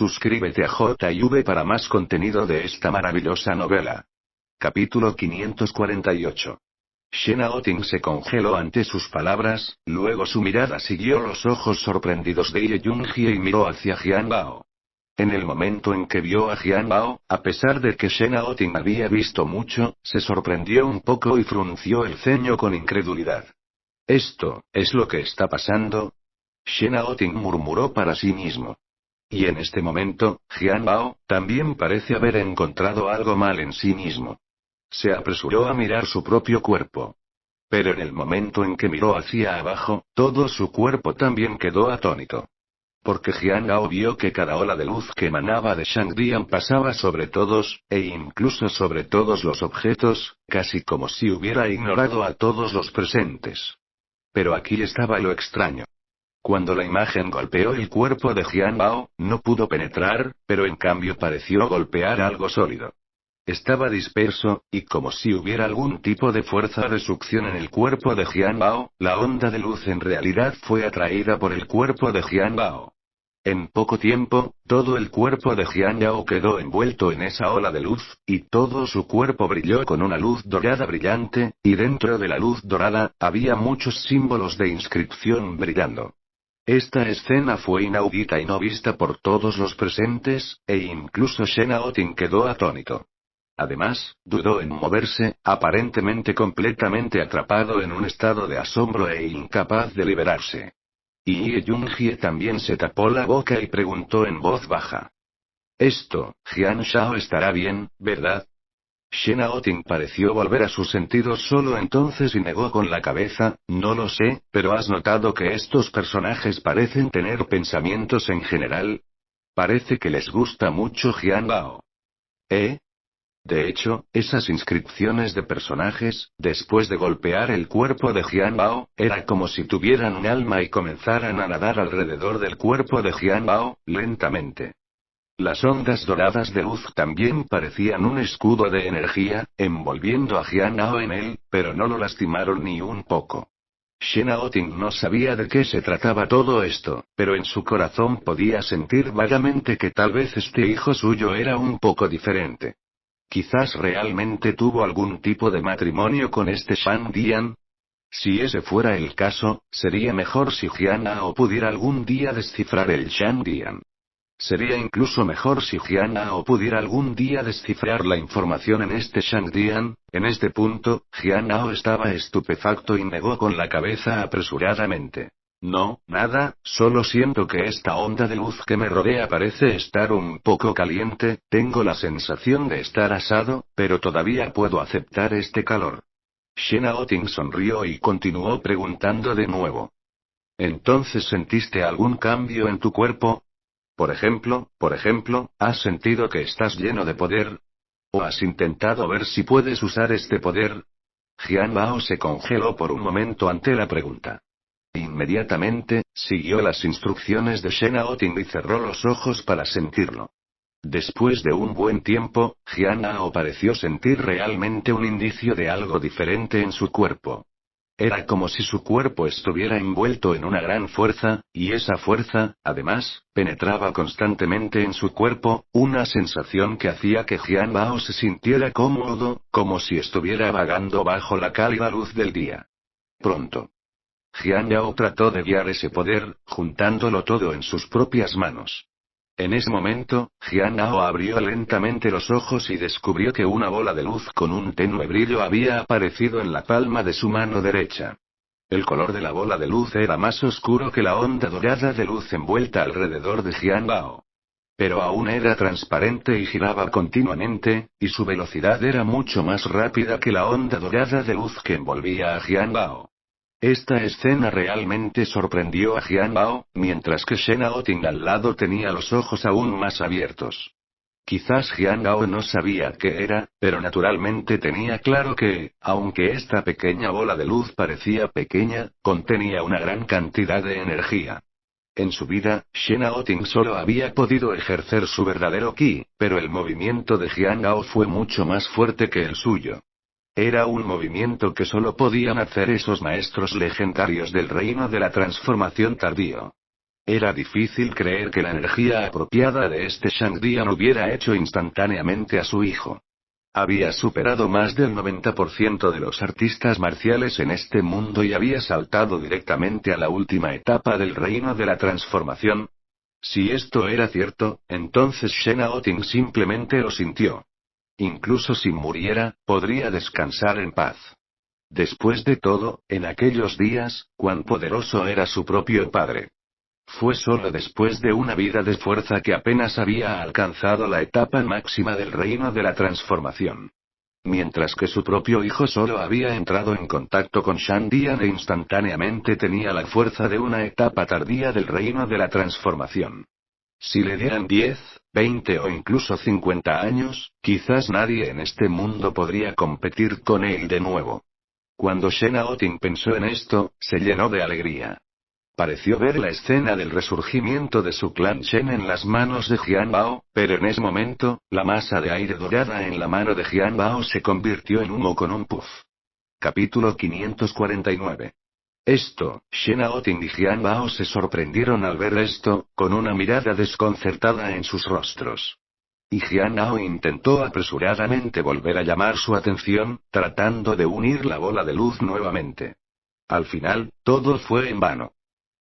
Suscríbete a JV para más contenido de esta maravillosa novela. Capítulo 548. Shen Aoting se congeló ante sus palabras, luego su mirada siguió los ojos sorprendidos de Ye Junhie y miró hacia Jian Bao. En el momento en que vio a Jian Bao, a pesar de que Shen Aoting había visto mucho, se sorprendió un poco y frunció el ceño con incredulidad. ¿Esto es lo que está pasando? Shen Aoting murmuró para sí mismo. Y en este momento, Jian Bao también parece haber encontrado algo mal en sí mismo. Se apresuró a mirar su propio cuerpo. Pero en el momento en que miró hacia abajo, todo su cuerpo también quedó atónito. Porque Jian Bao vio que cada ola de luz que emanaba de Shangdian pasaba sobre todos, e incluso sobre todos los objetos, casi como si hubiera ignorado a todos los presentes. Pero aquí estaba lo extraño. Cuando la imagen golpeó el cuerpo de Jian Bao, no pudo penetrar, pero en cambio pareció golpear algo sólido. Estaba disperso, y como si hubiera algún tipo de fuerza de succión en el cuerpo de Jian Bao, la onda de luz en realidad fue atraída por el cuerpo de Jian Bao. En poco tiempo, todo el cuerpo de Jian Bao quedó envuelto en esa ola de luz, y todo su cuerpo brilló con una luz dorada brillante, y dentro de la luz dorada, había muchos símbolos de inscripción brillando. Esta escena fue inaudita y no vista por todos los presentes, e incluso Shen Aoting quedó atónito. Además, dudó en moverse, aparentemente completamente atrapado en un estado de asombro e incapaz de liberarse. Y Ye Junhie también se tapó la boca y preguntó en voz baja. Jian Shao estará bien, ¿verdad? Shen Aoting pareció volver a sus sentidos solo entonces y negó con la cabeza, no lo sé, pero ¿has notado que estos personajes parecen tener pensamientos en general? Parece que les gusta mucho Jian Bao. ¿Eh? De hecho, esas inscripciones de personajes, después de golpear el cuerpo de Jian Bao, era como si tuvieran un alma y comenzaran a nadar alrededor del cuerpo de Jian Bao, lentamente. Las ondas doradas de luz también parecían un escudo de energía, envolviendo a Jian Bao en él, pero no lo lastimaron ni un poco. Shen Aoting no sabía de qué se trataba todo esto, pero en su corazón podía sentir vagamente que tal vez este hijo suyo era un poco diferente. Quizás realmente tuvo algún tipo de matrimonio con este Shangdian. Si ese fuera el caso, sería mejor si Jian Bao pudiera algún día descifrar el Shangdian. Sería incluso mejor si Jian Bao pudiera algún día descifrar la información en este Shangdian. En este punto, Jian Bao estaba estupefacto y negó con la cabeza apresuradamente. No, nada, solo siento que esta onda de luz que me rodea parece estar un poco caliente, tengo la sensación de estar asado, pero todavía puedo aceptar este calor. Shen Aoting sonrió y continuó preguntando de nuevo. ¿Entonces sentiste algún cambio en tu cuerpo? Por ejemplo, ¿has sentido que estás lleno de poder? ¿O has intentado ver si puedes usar este poder? Jian Bao se congeló por un momento ante la pregunta. Inmediatamente, siguió las instrucciones de Shen Aoting y cerró los ojos para sentirlo. Después de un buen tiempo, Jian Bao pareció sentir realmente un indicio de algo diferente en su cuerpo. Era como si su cuerpo estuviera envuelto en una gran fuerza, y esa fuerza, además, penetraba constantemente en su cuerpo, una sensación que hacía que Jian Bao se sintiera cómodo, como si estuviera vagando bajo la cálida luz del día. Pronto. Jian Bao trató de guiar ese poder, juntándolo todo en sus propias manos. En ese momento, Jian Bao abrió lentamente los ojos y descubrió que una bola de luz con un tenue brillo había aparecido en la palma de su mano derecha. El color de la bola de luz era más oscuro que la onda dorada de luz envuelta alrededor de Jian Bao. Pero aún era transparente y giraba continuamente, y su velocidad era mucho más rápida que la onda dorada de luz que envolvía a Jian Bao. Esta escena realmente sorprendió a Jian Bao, mientras que Shen Aoting al lado tenía los ojos aún más abiertos. Quizás Jian Bao no sabía qué era, pero naturalmente tenía claro que, aunque esta pequeña bola de luz parecía pequeña, contenía una gran cantidad de energía. En su vida, Shen Aoting solo había podido ejercer su verdadero ki, pero el movimiento de Jian Bao fue mucho más fuerte que el suyo. Era un movimiento que solo podían hacer esos maestros legendarios del reino de la transformación tardío. Era difícil creer que la energía apropiada de este Shangdian hubiera hecho instantáneamente a su hijo. Había superado más del 90% de los artistas marciales en este mundo y había saltado directamente a la última etapa del reino de la transformación. Si esto era cierto, entonces Shen Aoting simplemente lo sintió. Incluso si muriera, podría descansar en paz. Después de todo, en aquellos días, cuán poderoso era su propio padre. Fue solo después de una vida de fuerza que apenas había alcanzado la etapa máxima del reino de la transformación. Mientras que su propio hijo solo había entrado en contacto con Shangdian e instantáneamente tenía la fuerza de una etapa tardía del reino de la transformación. Si le dieran 10, 20 o incluso 50 años, quizás nadie en este mundo podría competir con él de nuevo. Cuando Shen Aoting pensó en esto, se llenó de alegría. Pareció ver la escena del resurgimiento de su clan Shen en las manos de Jian Bao, pero en ese momento, la masa de aire dorada en la mano de Jian Bao se convirtió en humo con un puff. Capítulo 549. Shen Aoting y Jian Bao se sorprendieron al ver esto, con una mirada desconcertada en sus rostros. Y Jian Bao intentó apresuradamente volver a llamar su atención, tratando de unir la bola de luz nuevamente. Al final, todo fue en vano.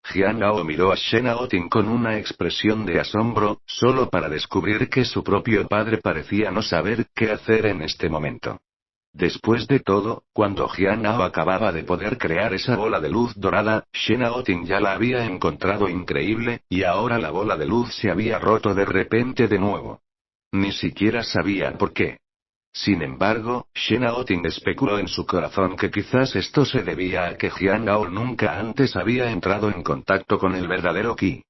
Jian Bao miró a Shen Aoting con una expresión de asombro, solo para descubrir que su propio padre parecía no saber qué hacer en este momento. Después de todo, cuando Jian Bao acababa de poder crear esa bola de luz dorada, Shen Aoting ya la había encontrado increíble, y ahora la bola de luz se había roto de repente de nuevo. Ni siquiera sabía por qué. Sin embargo, Shen Aoting especuló en su corazón que quizás esto se debía a que Jian Bao nunca antes había entrado en contacto con el verdadero Qi.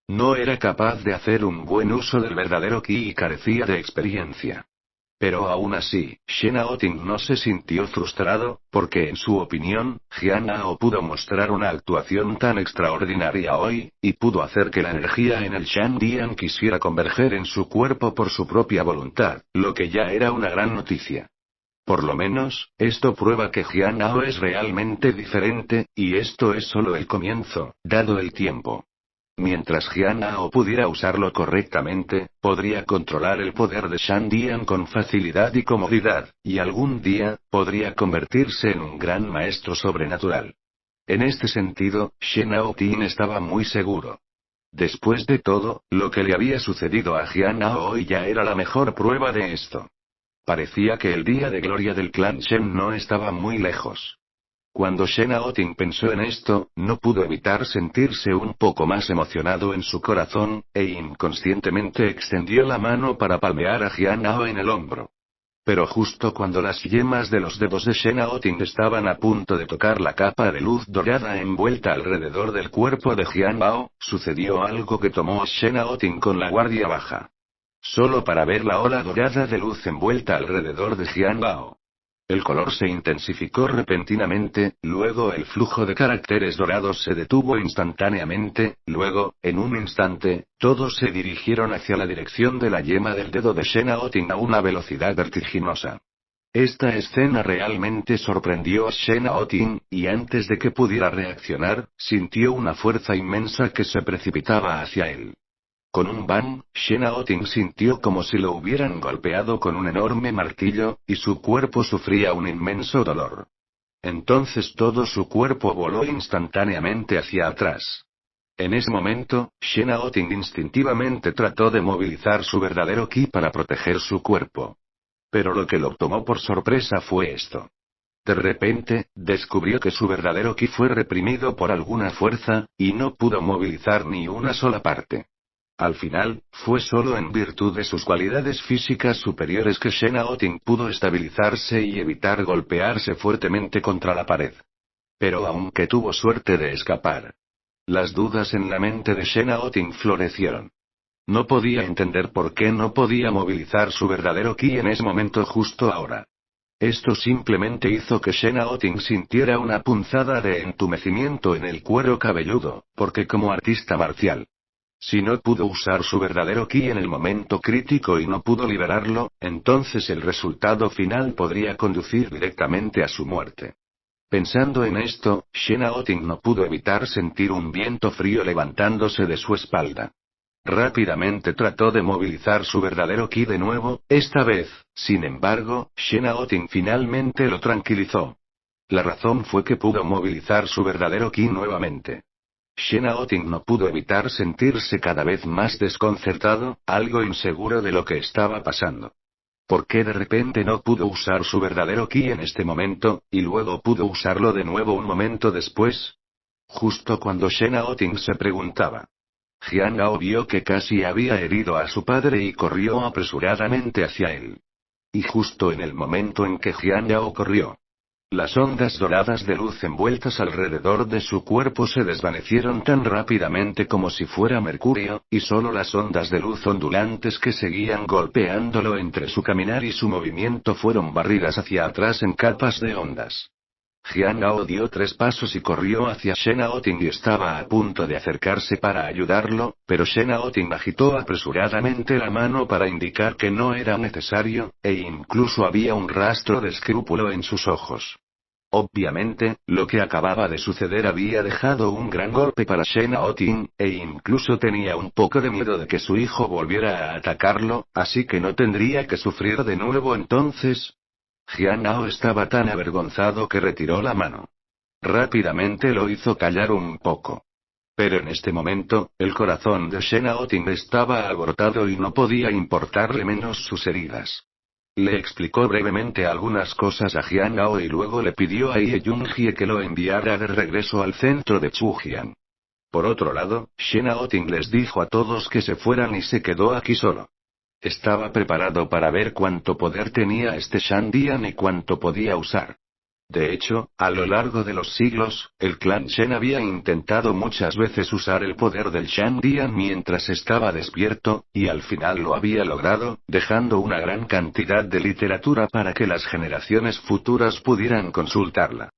No era capaz de hacer un buen uso del verdadero Qi y carecía de experiencia. Pero aún así, Shen Aoting no se sintió frustrado, porque en su opinión, Jian Bao pudo mostrar una actuación tan extraordinaria hoy, y pudo hacer que la energía en el Shangdian quisiera converger en su cuerpo por su propia voluntad, lo que ya era una gran noticia. Por lo menos, esto prueba que Jian Bao es realmente diferente, y esto es solo el comienzo, dado el tiempo. Mientras Jian Bao pudiera usarlo correctamente, podría controlar el poder de Shangdian con facilidad y comodidad, y algún día, podría convertirse en un gran maestro sobrenatural. En este sentido, Shen Aoting estaba muy seguro. Después de todo, lo que le había sucedido a Jian Bao hoy ya era la mejor prueba de esto. Parecía que el día de gloria del clan Shen no estaba muy lejos. Cuando Shen Aoting pensó en esto, no pudo evitar sentirse un poco más emocionado en su corazón, e inconscientemente extendió la mano para palmear a Jian Bao en el hombro. Pero justo cuando las yemas de los dedos de Shen Aoting estaban a punto de tocar la capa de luz dorada envuelta alrededor del cuerpo de Jian Bao, sucedió algo que tomó a Shen Aoting con la guardia baja. Solo para ver la ola dorada de luz envuelta alrededor de Jian Bao. El color se intensificó repentinamente, luego el flujo de caracteres dorados se detuvo instantáneamente, luego, en un instante, todos se dirigieron hacia la dirección de la yema del dedo de Shen Aoting a una velocidad vertiginosa. Esta escena realmente sorprendió a Shen Aoting, y antes de que pudiera reaccionar, sintió una fuerza inmensa que se precipitaba hacia él. Con un bang, Shen Aoting sintió como si lo hubieran golpeado con un enorme martillo, y su cuerpo sufría un inmenso dolor. Entonces todo su cuerpo voló instantáneamente hacia atrás. En ese momento, Shen Aoting instintivamente trató de movilizar su verdadero ki para proteger su cuerpo. Pero lo que lo tomó por sorpresa fue esto. De repente, descubrió que su verdadero ki fue reprimido por alguna fuerza, y no pudo movilizar ni una sola parte. Al final, fue solo en virtud de sus cualidades físicas superiores que Shen Aoting pudo estabilizarse y evitar golpearse fuertemente contra la pared. Pero aunque tuvo suerte de escapar, las dudas en la mente de Shen Aoting florecieron. No podía entender por qué no podía movilizar su verdadero ki en ese momento justo ahora. Esto simplemente hizo que Shen Aoting sintiera una punzada de entumecimiento en el cuero cabelludo, porque como artista marcial, si no pudo usar su verdadero ki en el momento crítico y no pudo liberarlo, entonces el resultado final podría conducir directamente a su muerte. Pensando en esto, Shenao-ting no pudo evitar sentir un viento frío levantándose de su espalda. Rápidamente trató de movilizar su verdadero ki de nuevo, esta vez, sin embargo, Shenao-ting finalmente lo tranquilizó. La razón fue que pudo movilizar su verdadero ki nuevamente. Shenao-ting no pudo evitar sentirse cada vez más desconcertado, algo inseguro de lo que estaba pasando. ¿Por qué de repente no pudo usar su verdadero ki en este momento, y luego pudo usarlo de nuevo un momento después? Justo cuando Shenao-ting se preguntaba. Jiang Gao vio que casi había herido a su padre y corrió apresuradamente hacia él. Y justo en el momento en que Jiang Gao corrió, las ondas doradas de luz envueltas alrededor de su cuerpo se desvanecieron tan rápidamente como si fuera mercurio, y solo las ondas de luz ondulantes que seguían golpeándolo entre su caminar y su movimiento fueron barridas hacia atrás en capas de ondas. Jiang Gao dio 3 pasos y corrió hacia Shenao-ting y estaba a punto de acercarse para ayudarlo, pero Shenao-ting agitó apresuradamente la mano para indicar que no era necesario, e incluso había un rastro de escrúpulo en sus ojos. Obviamente, lo que acababa de suceder había dejado un gran golpe para Shenao-ting, e incluso tenía un poco de miedo de que su hijo volviera a atacarlo, así que no tendría que sufrir de nuevo entonces. Jiang Gao estaba tan avergonzado que retiró la mano. Rápidamente lo hizo callar un poco. Pero en este momento, el corazón de Shenao-ting estaba alborotado y no podía importarle menos sus heridas. Le explicó brevemente algunas cosas a Jiang Gao y luego le pidió a Ye Yunjie que lo enviara de regreso al centro de Chujian. Por otro lado, Shenao-ting les dijo a todos que se fueran y se quedó aquí solo. Estaba preparado para ver cuánto poder tenía este Shandian y cuánto podía usar. De hecho, a lo largo de los siglos, el clan Shen había intentado muchas veces usar el poder del Shandian mientras estaba despierto, y al final lo había logrado, dejando una gran cantidad de literatura para que las generaciones futuras pudieran consultarla.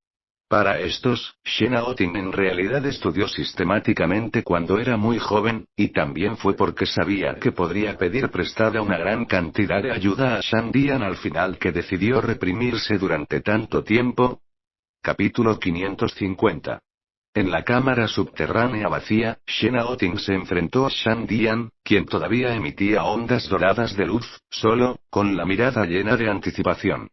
Para estos, Shenao-ting en realidad estudió sistemáticamente cuando era muy joven, y también fue porque sabía que podría pedir prestada una gran cantidad de ayuda a Shandian al final que decidió reprimirse durante tanto tiempo. Capítulo 550. En la cámara subterránea vacía, Shenao-ting se enfrentó a Shandian, quien todavía emitía ondas doradas de luz, solo, con la mirada llena de anticipación.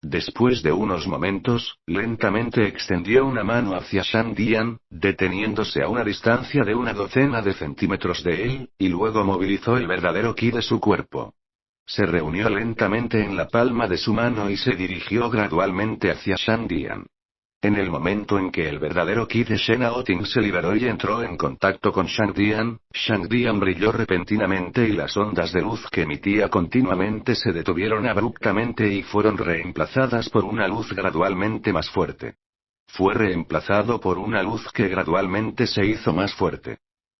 Después de unos momentos, lentamente extendió una mano hacia Shandian, deteniéndose a una distancia de una docena de centímetros de él, y luego movilizó el verdadero ki de su cuerpo. Se reunió lentamente en la palma de su mano y se dirigió gradualmente hacia Shandian. En el momento en que el verdadero ki de Shenao-ting se liberó y entró en contacto con Shandian brilló repentinamente y las ondas de luz que emitía continuamente se detuvieron abruptamente y fueron reemplazadas por una luz gradualmente más fuerte. Fue reemplazado por una luz que gradualmente se hizo más fuerte.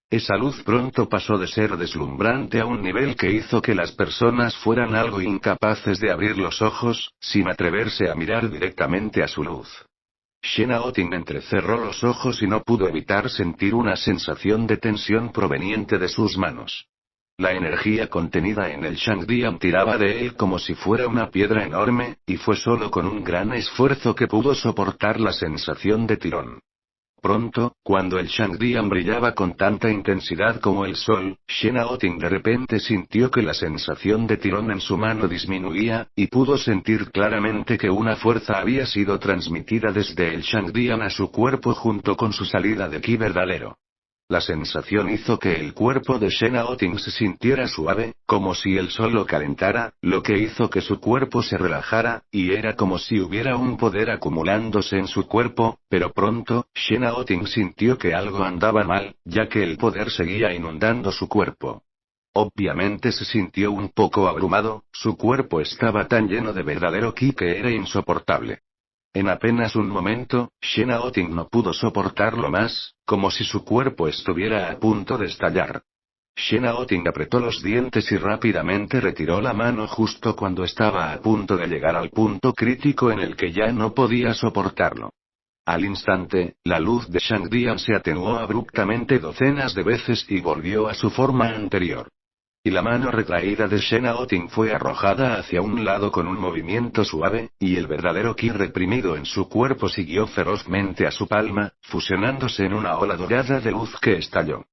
Esa luz pronto pasó de ser deslumbrante a un nivel que hizo que las personas fueran algo incapaces de abrir los ojos, sin atreverse a mirar directamente a su luz. Shenao-ting entrecerró los ojos y no pudo evitar sentir una sensación de tensión proveniente de sus manos. La energía contenida en el Shangdian tiraba de él como si fuera una piedra enorme, y fue solo con un gran esfuerzo que pudo soportar la sensación de tirón. Pronto, cuando el Shangdian brillaba con tanta intensidad como el sol, Shenao-ting de repente sintió que la sensación de tirón en su mano disminuía, y pudo sentir claramente que una fuerza había sido transmitida desde el Shangdian a su cuerpo junto con su salida de ki verdadero. La sensación hizo que el cuerpo de Shenao-ting se sintiera suave, como si el sol lo calentara, lo que hizo que su cuerpo se relajara, y era como si hubiera un poder acumulándose en su cuerpo, pero pronto, Shenao-ting sintió que algo andaba mal, ya que el poder seguía inundando su cuerpo. Obviamente se sintió un poco abrumado, su cuerpo estaba tan lleno de verdadero ki que era insoportable. En apenas un momento, Shenao-ting no pudo soportarlo más, como si su cuerpo estuviera a punto de estallar. Shenao-ting apretó los dientes y rápidamente retiró la mano justo cuando estaba a punto de llegar al punto crítico en el que ya no podía soportarlo. Al instante, la luz de Shangdian se atenuó abruptamente docenas de veces y volvió a su forma anterior. Y la mano retraída de Shenao-Ting fue arrojada hacia un lado con un movimiento suave, y el verdadero ki reprimido en su cuerpo siguió ferozmente a su palma, fusionándose en una ola dorada de luz que estalló.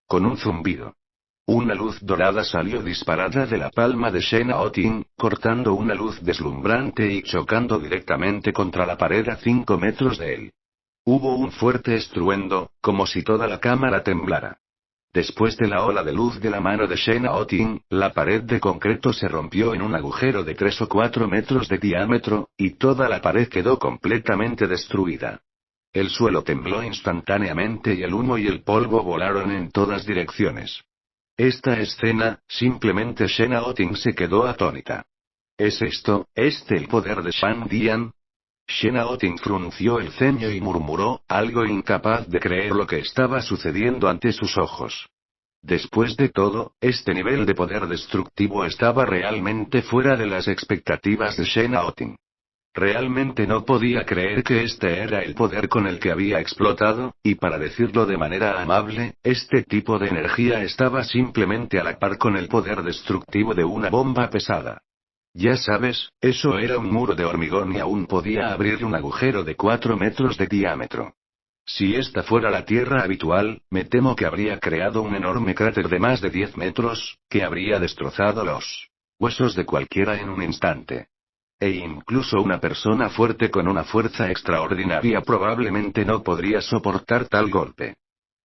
Con un zumbido. Una luz dorada salió disparada de la palma de Shenao-Ting, cortando una luz deslumbrante y chocando directamente contra la pared a 5 metros de él. Hubo un fuerte estruendo, como si toda la cámara temblara. Después de la ola de luz de la mano de Shenao-Ting, la pared de concreto se rompió en un agujero de 3 o 4 metros de diámetro, y toda la pared quedó completamente destruida. El suelo tembló instantáneamente y el humo y el polvo volaron en todas direcciones. Esta escena, simplemente Shenao-Ting se quedó atónita. ¿Es esto, el poder de Shan Dian? Shenao-Ting frunció el ceño y murmuró, algo incapaz de creer lo que estaba sucediendo ante sus ojos. Después de todo, este nivel de poder destructivo estaba realmente fuera de las expectativas de Shenao-Ting. Realmente no podía creer que este era el poder con el que había explotado, y para decirlo de manera amable, este tipo de energía estaba simplemente a la par con el poder destructivo de una bomba pesada. Ya sabes, eso era un muro de hormigón y aún podía abrir un agujero de 4 metros de diámetro. Si esta fuera la Tierra habitual, me temo que habría creado un enorme cráter de más de 10 metros, que habría destrozado los huesos de cualquiera en un instante. E incluso una persona fuerte con una fuerza extraordinaria probablemente no podría soportar tal golpe.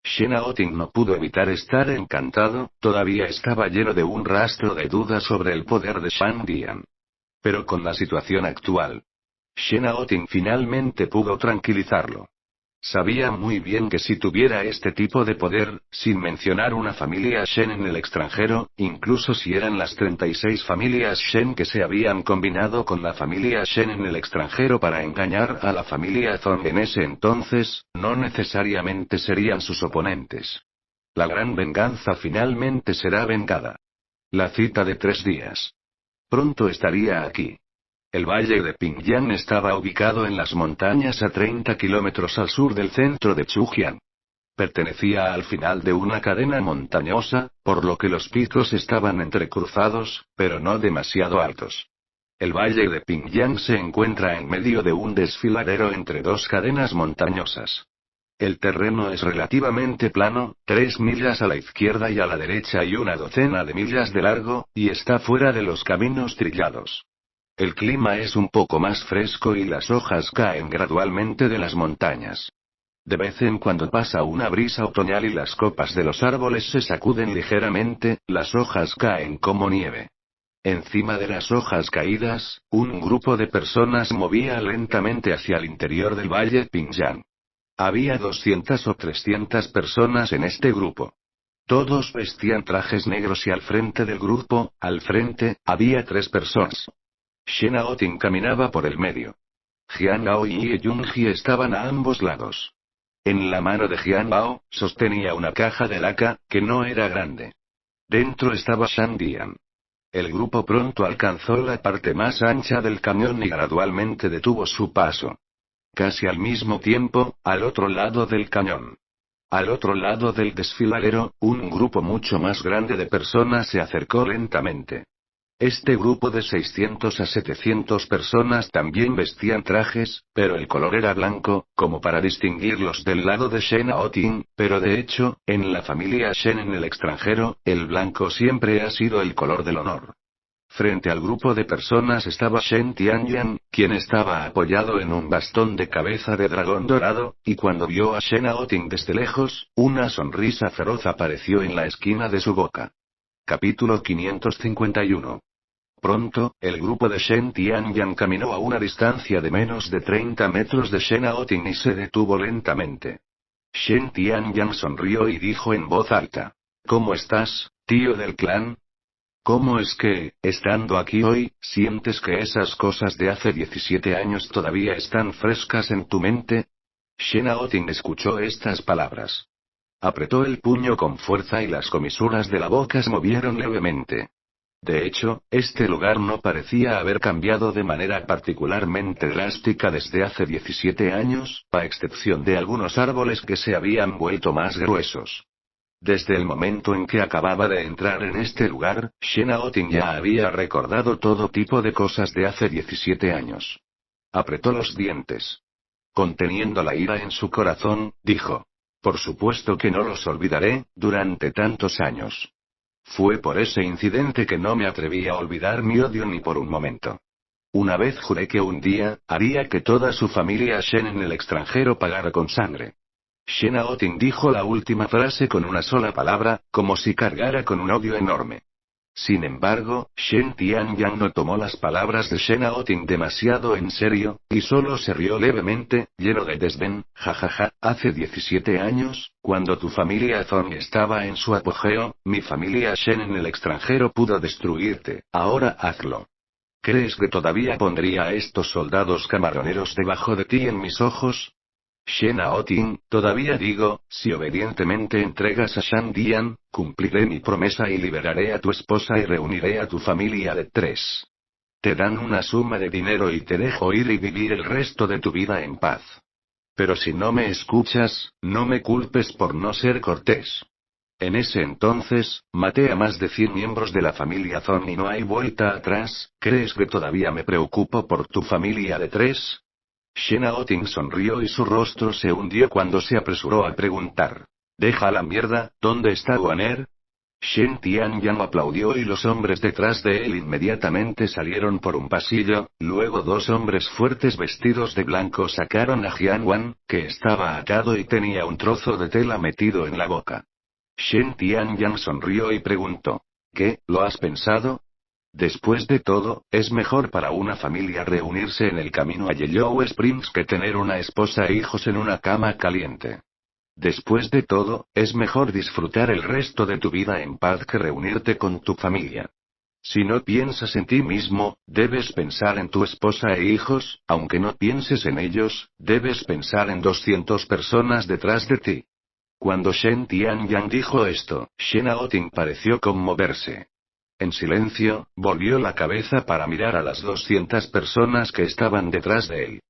Shenao-Ting no pudo evitar estar encantado, todavía estaba lleno de un rastro de duda sobre el poder de Shan Dian. Pero con la situación actual, Shenao-Ting finalmente pudo tranquilizarlo. Sabía muy bien que si tuviera este tipo de poder, sin mencionar una familia Shen en el extranjero, incluso si eran las 36 familias Shen que se habían combinado con la familia Shen en el extranjero para engañar a la familia Zong en ese entonces, no necesariamente serían sus oponentes. La gran venganza finalmente será vengada. La cita de 3 días. Pronto estaría aquí. El valle de Pingyang estaba ubicado en las montañas a 30 kilómetros al sur del centro de Chujiang. Pertenecía al final de una cadena montañosa, por lo que los picos estaban entrecruzados, pero no demasiado altos. El valle de Pingyang se encuentra en medio de un desfiladero entre 2 cadenas montañosas. El terreno es relativamente plano, 3 millas a la izquierda y a la derecha y una docena de millas de largo, y está fuera de los caminos trillados. El clima es un poco más fresco y las hojas caen gradualmente de las montañas. De vez en cuando pasa una brisa otoñal y las copas de los árboles se sacuden ligeramente, las hojas caen como nieve. Encima de las hojas caídas, un grupo de personas movía lentamente hacia el interior del valle Pingyang. Había 200 o 300 personas en este grupo. Todos vestían trajes negros y al frente del grupo, había 3 personas. Shenao-Ting caminaba por el medio. Jian Bao y Ye Yunji estaban a ambos lados. En la mano de Jian Bao, sostenía una caja de laca, que no era grande. Dentro estaba Shan Dian. El grupo pronto alcanzó la parte más ancha del cañón y gradualmente detuvo su paso. Casi al mismo tiempo, al otro lado del cañón. Al otro lado del desfiladero, un grupo mucho más grande de personas se acercó lentamente. Este grupo de 600 a 700 personas también vestían trajes, pero el color era blanco, como para distinguirlos del lado de Shenao-Ting, pero de hecho, en la familia Shen en el extranjero, el blanco siempre ha sido el color del honor. Frente al grupo de personas estaba Shen Tianyan, quien estaba apoyado en un bastón de cabeza de dragón dorado, y cuando vio a Shenao-Ting desde lejos, una sonrisa feroz apareció en la esquina de su boca. Capítulo 551. Pronto, el grupo de Shen Tianyan caminó a una distancia de menos de 30 metros de Shenao-Ting y se detuvo lentamente. Shen Tianyan sonrió y dijo en voz alta: ¿Cómo estás, tío del clan? ¿Cómo es que, estando aquí hoy, sientes que esas cosas de hace 17 años todavía están frescas en tu mente? Shenao-Ting escuchó estas palabras. Apretó el puño con fuerza y las comisuras de la boca se movieron levemente. De hecho, este lugar no parecía haber cambiado de manera particularmente drástica desde hace 17 años, a excepción de algunos árboles que se habían vuelto más gruesos. Desde el momento en que acababa de entrar en este lugar, Shen Aoting ya había recordado todo tipo de cosas de hace 17 años. Apretó los dientes. Conteniendo la ira en su corazón, dijo: por supuesto que no los olvidaré, durante tantos años. Fue por ese incidente que no me atreví a olvidar mi odio ni por un momento. Una vez juré que un día, haría que toda su familia Shen en el extranjero pagara con sangre. Shen Aoting dijo la última frase con una sola palabra, como si cargara con un odio enorme. Sin embargo, Shen Tianyang no tomó las palabras de Shen Aoting demasiado en serio, y solo se rió levemente, lleno de desdén. Jajaja, hace 17 años, cuando tu familia Zong estaba en su apogeo, mi familia Shen en el extranjero pudo destruirte, ahora hazlo. ¿Crees que todavía pondría a estos soldados camaroneros debajo de ti en mis ojos? Shen Aoting, todavía digo, si obedientemente entregas a Shang Dian, cumpliré mi promesa y liberaré a tu esposa y reuniré a tu familia de 3. Te dan una suma de dinero y te dejo ir y vivir el resto de tu vida en paz. Pero si no me escuchas, no me culpes por no ser cortés. En ese entonces, maté a más de 100 miembros de la familia Zong y no hay vuelta atrás. ¿Crees que todavía me preocupo por tu familia de 3? Shen Aoting sonrió y su rostro se hundió cuando se apresuró a preguntar: deja la mierda, ¿dónde está Guaner? Shen Tianyang aplaudió y los hombres detrás de él inmediatamente salieron por un pasillo. Luego 2 hombres fuertes vestidos de blanco sacaron a Jianwan, que estaba atado y tenía un trozo de tela metido en la boca. Shen Tianyang sonrió y preguntó: ¿qué, lo has pensado? Después de todo, es mejor para una familia reunirse en el camino a Yellow Springs que tener una esposa e hijos en una cama caliente. Después de todo, es mejor disfrutar el resto de tu vida en paz que reunirte con tu familia. Si no piensas en ti mismo, debes pensar en tu esposa e hijos. Aunque no pienses en ellos, debes pensar en 200 personas detrás de ti. Cuando Shen Tianyang dijo esto, Shen Aoting pareció conmoverse. En silencio, volvió la cabeza para mirar a las 200 personas que estaban detrás de él.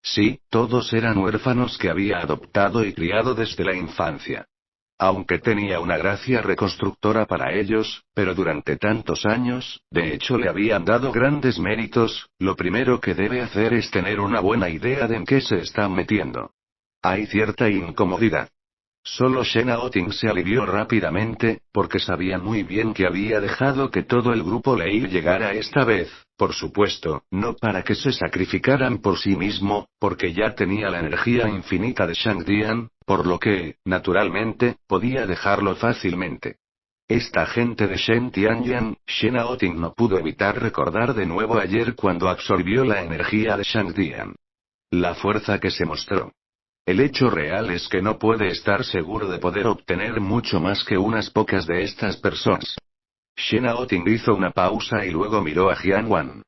Sí, todos eran huérfanos que había adoptado y criado desde la infancia. Aunque tenía una gracia reconstructora para ellos, pero durante tantos años, de hecho le habían dado grandes méritos. Lo primero que debe hacer es tener una buena idea de en qué se está metiendo. Hay cierta incomodidad. Solo Shen Aoting se alivió rápidamente, porque sabía muy bien que había dejado que todo el grupo Lei llegara esta vez, por supuesto, no para que se sacrificaran por sí mismo, porque ya tenía la energía infinita de Shang Dian, por lo que, naturalmente, podía dejarlo fácilmente. Esta gente de Shen Tianyang, Shen Aoting no pudo evitar recordar de nuevo ayer cuando absorbió la energía de Shang Dian. La fuerza que se mostró. El hecho real es que no puede estar seguro de poder obtener mucho más que unas pocas de estas personas. Shen Aoting hizo una pausa y luego miró a Jianwan.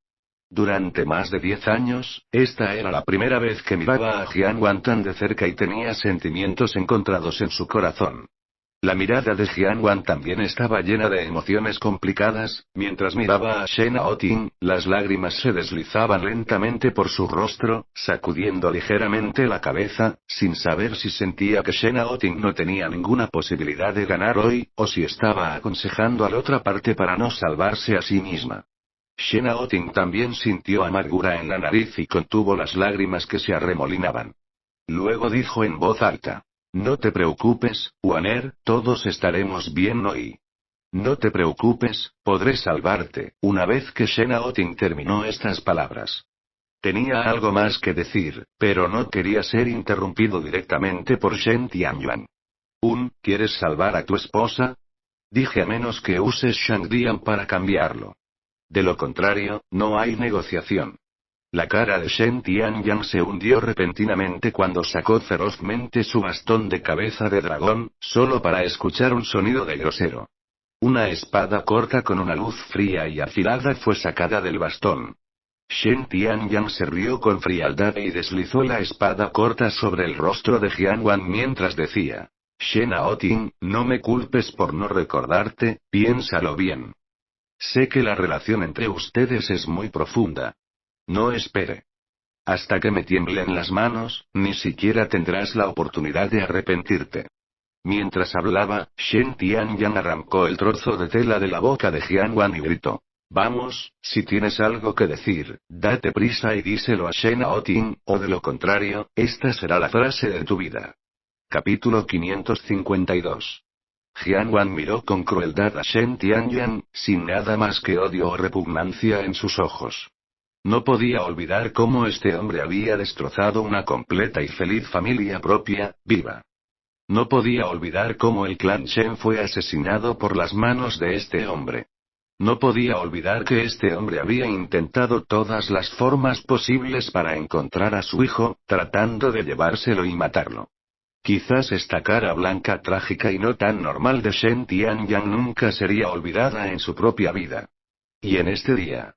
Durante más de 10 años, esta era la primera vez que miraba a Jianwan tan de cerca y tenía sentimientos encontrados en su corazón. La mirada de Jianwan también estaba llena de emociones complicadas. Mientras miraba a Shen Aoting, las lágrimas se deslizaban lentamente por su rostro, sacudiendo ligeramente la cabeza, sin saber si sentía que Shen Aoting no tenía ninguna posibilidad de ganar hoy, o si estaba aconsejando a la otra parte para no salvarse a sí misma. Shen Aoting también sintió amargura en la nariz y contuvo las lágrimas que se arremolinaban. Luego dijo en voz alta: no te preocupes, Waner, todos estaremos bien hoy. No te preocupes, podré salvarte. Una vez que Shen Aoting terminó estas palabras. Tenía algo más que decir, pero no quería ser interrumpido directamente por Shen Tianyang. ¿Quieres salvar a tu esposa? Dije a menos que uses Shang Dian para cambiarlo. De lo contrario, no hay negociación. La cara de Shen Tianyang se hundió repentinamente cuando sacó ferozmente su bastón de cabeza de dragón, solo para escuchar un sonido de grosero. Una espada corta con una luz fría y afilada fue sacada del bastón. Shen Tianyang se rió con frialdad y deslizó la espada corta sobre el rostro de Jianwan mientras decía: Shen Aoting, no me culpes por no recordarte, piénsalo bien. Sé que la relación entre ustedes es muy profunda. No espere. Hasta que me tiemblen las manos, ni siquiera tendrás la oportunidad de arrepentirte. Mientras hablaba, Shen Tianyan arrancó el trozo de tela de la boca de Jianwan y gritó. Vamos, si tienes algo que decir, date prisa y díselo a Shen Aoting, o de lo contrario, esta será la frase de tu vida. Capítulo 552. Jianwan miró con crueldad a Shen Tianyan, sin nada más que odio o repugnancia en sus ojos. No podía olvidar cómo este hombre había destrozado una completa y feliz familia propia, viva. No podía olvidar cómo el clan Shen fue asesinado por las manos de este hombre. No podía olvidar que este hombre había intentado todas las formas posibles para encontrar a su hijo, tratando de llevárselo y matarlo. Quizás esta cara blanca trágica y no tan normal de Shen Tianyan nunca sería olvidada en su propia vida. Y en este día,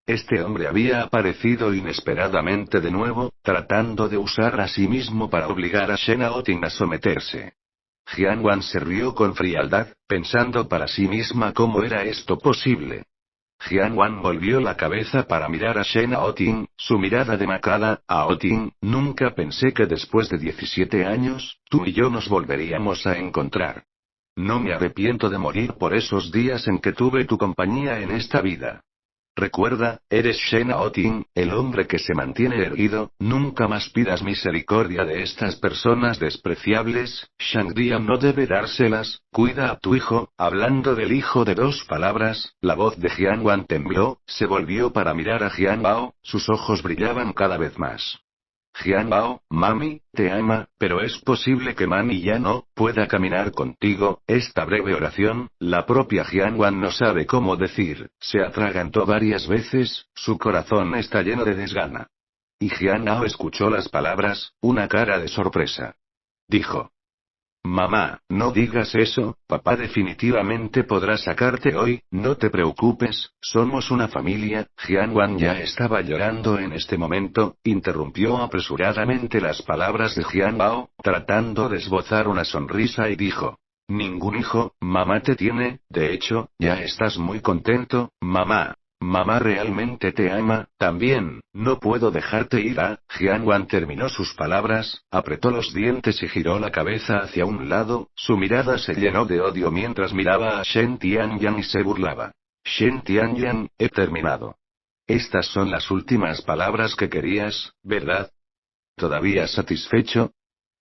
este hombre había aparecido inesperadamente de nuevo, tratando de usar a sí mismo para obligar a Shen Aoting a someterse. Jianwan se rió con frialdad, pensando para sí misma cómo era esto posible. Jianwan volvió la cabeza para mirar a Shen Aoting, su mirada demacrada. Aoting, nunca pensé que después de 17 años, tú y yo nos volveríamos a encontrar. No me arrepiento de morir por esos días en que tuve tu compañía en esta vida. Recuerda, eres Shen Aoting, el hombre que se mantiene erguido, nunca más pidas misericordia de estas personas despreciables, Shangdian no debe dárselas, cuida a tu hijo. Hablando del hijo de dos palabras, la voz de Jianwan tembló, se volvió para mirar a Jianbao, sus ojos brillaban cada vez más. Jianbao, mami, te ama, pero es posible que mami ya no pueda caminar contigo. Esta breve oración, la propia Jianwan no sabe cómo decir, se atragantó varias veces, su corazón está lleno de desgana. Y Jianbao escuchó las palabras, una cara de sorpresa. Dijo. Mamá, no digas eso, papá definitivamente podrá sacarte hoy, no te preocupes, somos una familia. Jianwan ya estaba llorando en este momento, interrumpió apresuradamente las palabras de Jianbao, tratando de esbozar una sonrisa y dijo. Ningún hijo, mamá te tiene, de hecho, ya estás muy contento, mamá. Mamá realmente te ama, también, no puedo dejarte ir a. Jianwan terminó sus palabras, apretó los dientes y giró la cabeza hacia un lado, su mirada se llenó de odio mientras miraba a Shen Tianyan y se burlaba. Shen Tianyan, he terminado. Estas son las últimas palabras que querías, ¿verdad? ¿Todavía satisfecho?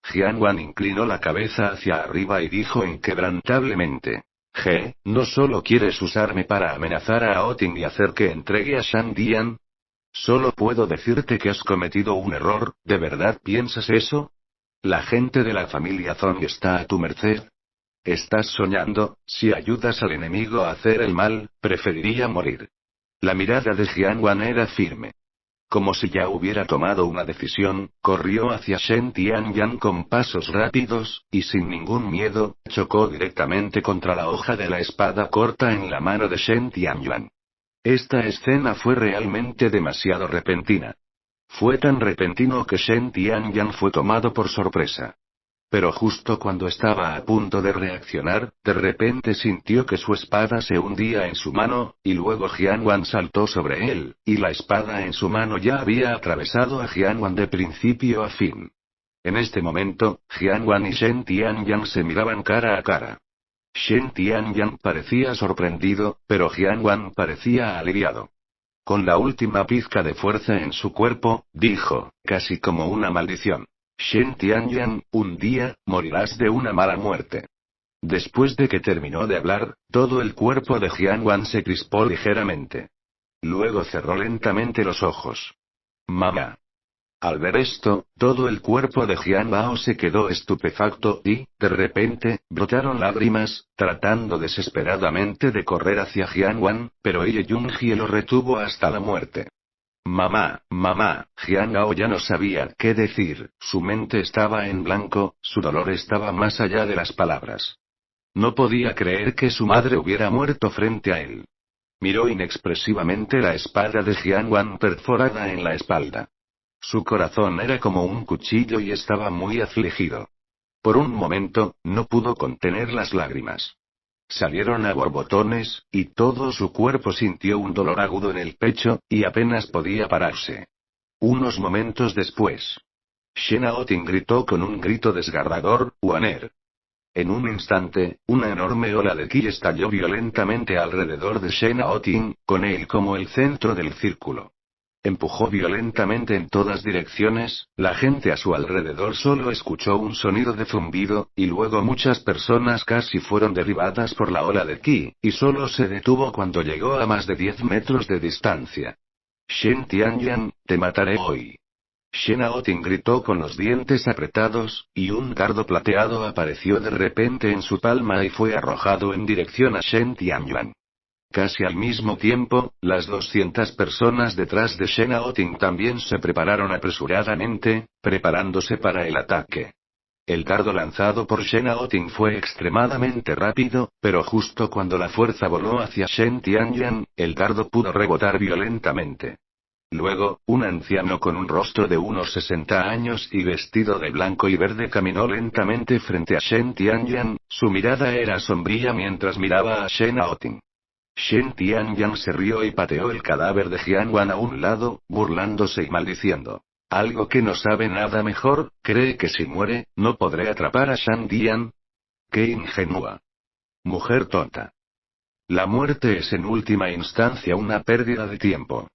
Jianwan inclinó la cabeza hacia arriba y dijo inquebrantablemente. ¿No solo quieres usarme para amenazar a Aoting y hacer que entregue a Shangdian? Solo puedo decirte que has cometido un error, ¿de verdad piensas eso? La gente de la familia Zong está a tu merced. Estás soñando, si ayudas al enemigo a hacer el mal, preferiría morir. La mirada de Jianwan era firme. Como si ya hubiera tomado una decisión, corrió hacia Shen Tianyan con pasos rápidos, y sin ningún miedo, chocó directamente contra la hoja de la espada corta en la mano de Shen Tianyan. Esta escena fue realmente demasiado repentina. Fue tan repentino que Shen Tianyan fue tomado por sorpresa. Pero justo cuando estaba a punto de reaccionar, de repente sintió que su espada se hundía en su mano, y luego Jianwan saltó sobre él, y la espada en su mano ya había atravesado a Jianwan de principio a fin. En este momento, Jianwan y Shen Tianyan se miraban cara a cara. Shen Tianyan parecía sorprendido, pero Jianwan parecía aliviado. Con la última pizca de fuerza en su cuerpo, dijo, casi como una maldición. Shen Tianyan, un día, morirás de una mala muerte. Después de que terminó de hablar, todo el cuerpo de Jianwan se crispó ligeramente. Luego cerró lentamente los ojos. Mamá. Al ver esto, todo el cuerpo de Jianbao se quedó estupefacto y, de repente, brotaron lágrimas, tratando desesperadamente de correr hacia Jianwan, pero Ye Yunjie lo retuvo hasta la muerte. Mamá, mamá, Jianbao ya no sabía qué decir, su mente estaba en blanco, su dolor estaba más allá de las palabras. No podía creer que su madre hubiera muerto frente a él. Miró inexpresivamente la espada de Jianwan perforada en la espalda. Su corazón era como un cuchillo y estaba muy afligido. Por un momento, no pudo contener las lágrimas. Salieron a borbotones, y todo su cuerpo sintió un dolor agudo en el pecho, y apenas podía pararse. Unos momentos después, Shen Aoting gritó con un grito desgarrador, Waner. En un instante, una enorme ola de ki estalló violentamente alrededor de Shen Aoting, con él como el centro del círculo. Empujó violentamente en todas direcciones, la gente a su alrededor solo escuchó un sonido de zumbido, y luego muchas personas casi fueron derribadas por la ola de ki, y solo se detuvo cuando llegó a más de 10 metros de distancia. Shen Tianyan, te mataré hoy. Shen Aoting gritó con los dientes apretados, y un dardo plateado apareció de repente en su palma y fue arrojado en dirección a Shen Tianyan. Casi al mismo tiempo, las 200 personas detrás de Shen Aoting también se prepararon apresuradamente, preparándose para el ataque. El dardo lanzado por Shen Aoting fue extremadamente rápido, pero justo cuando la fuerza voló hacia Shen Tianyan, el dardo pudo rebotar violentamente. Luego, un anciano con un rostro de unos 60 años y vestido de blanco y verde caminó lentamente frente a Shen Tianyan, su mirada era sombría mientras miraba a Shen Aoting. Shen Tianyan se rió y pateó el cadáver de Jianwan a un lado, burlándose y maldiciendo. Algo que no sabe nada mejor, cree que si muere, no podré atrapar a Shan Dian. ¡Qué ingenua! Mujer tonta. La muerte es en última instancia una pérdida de tiempo.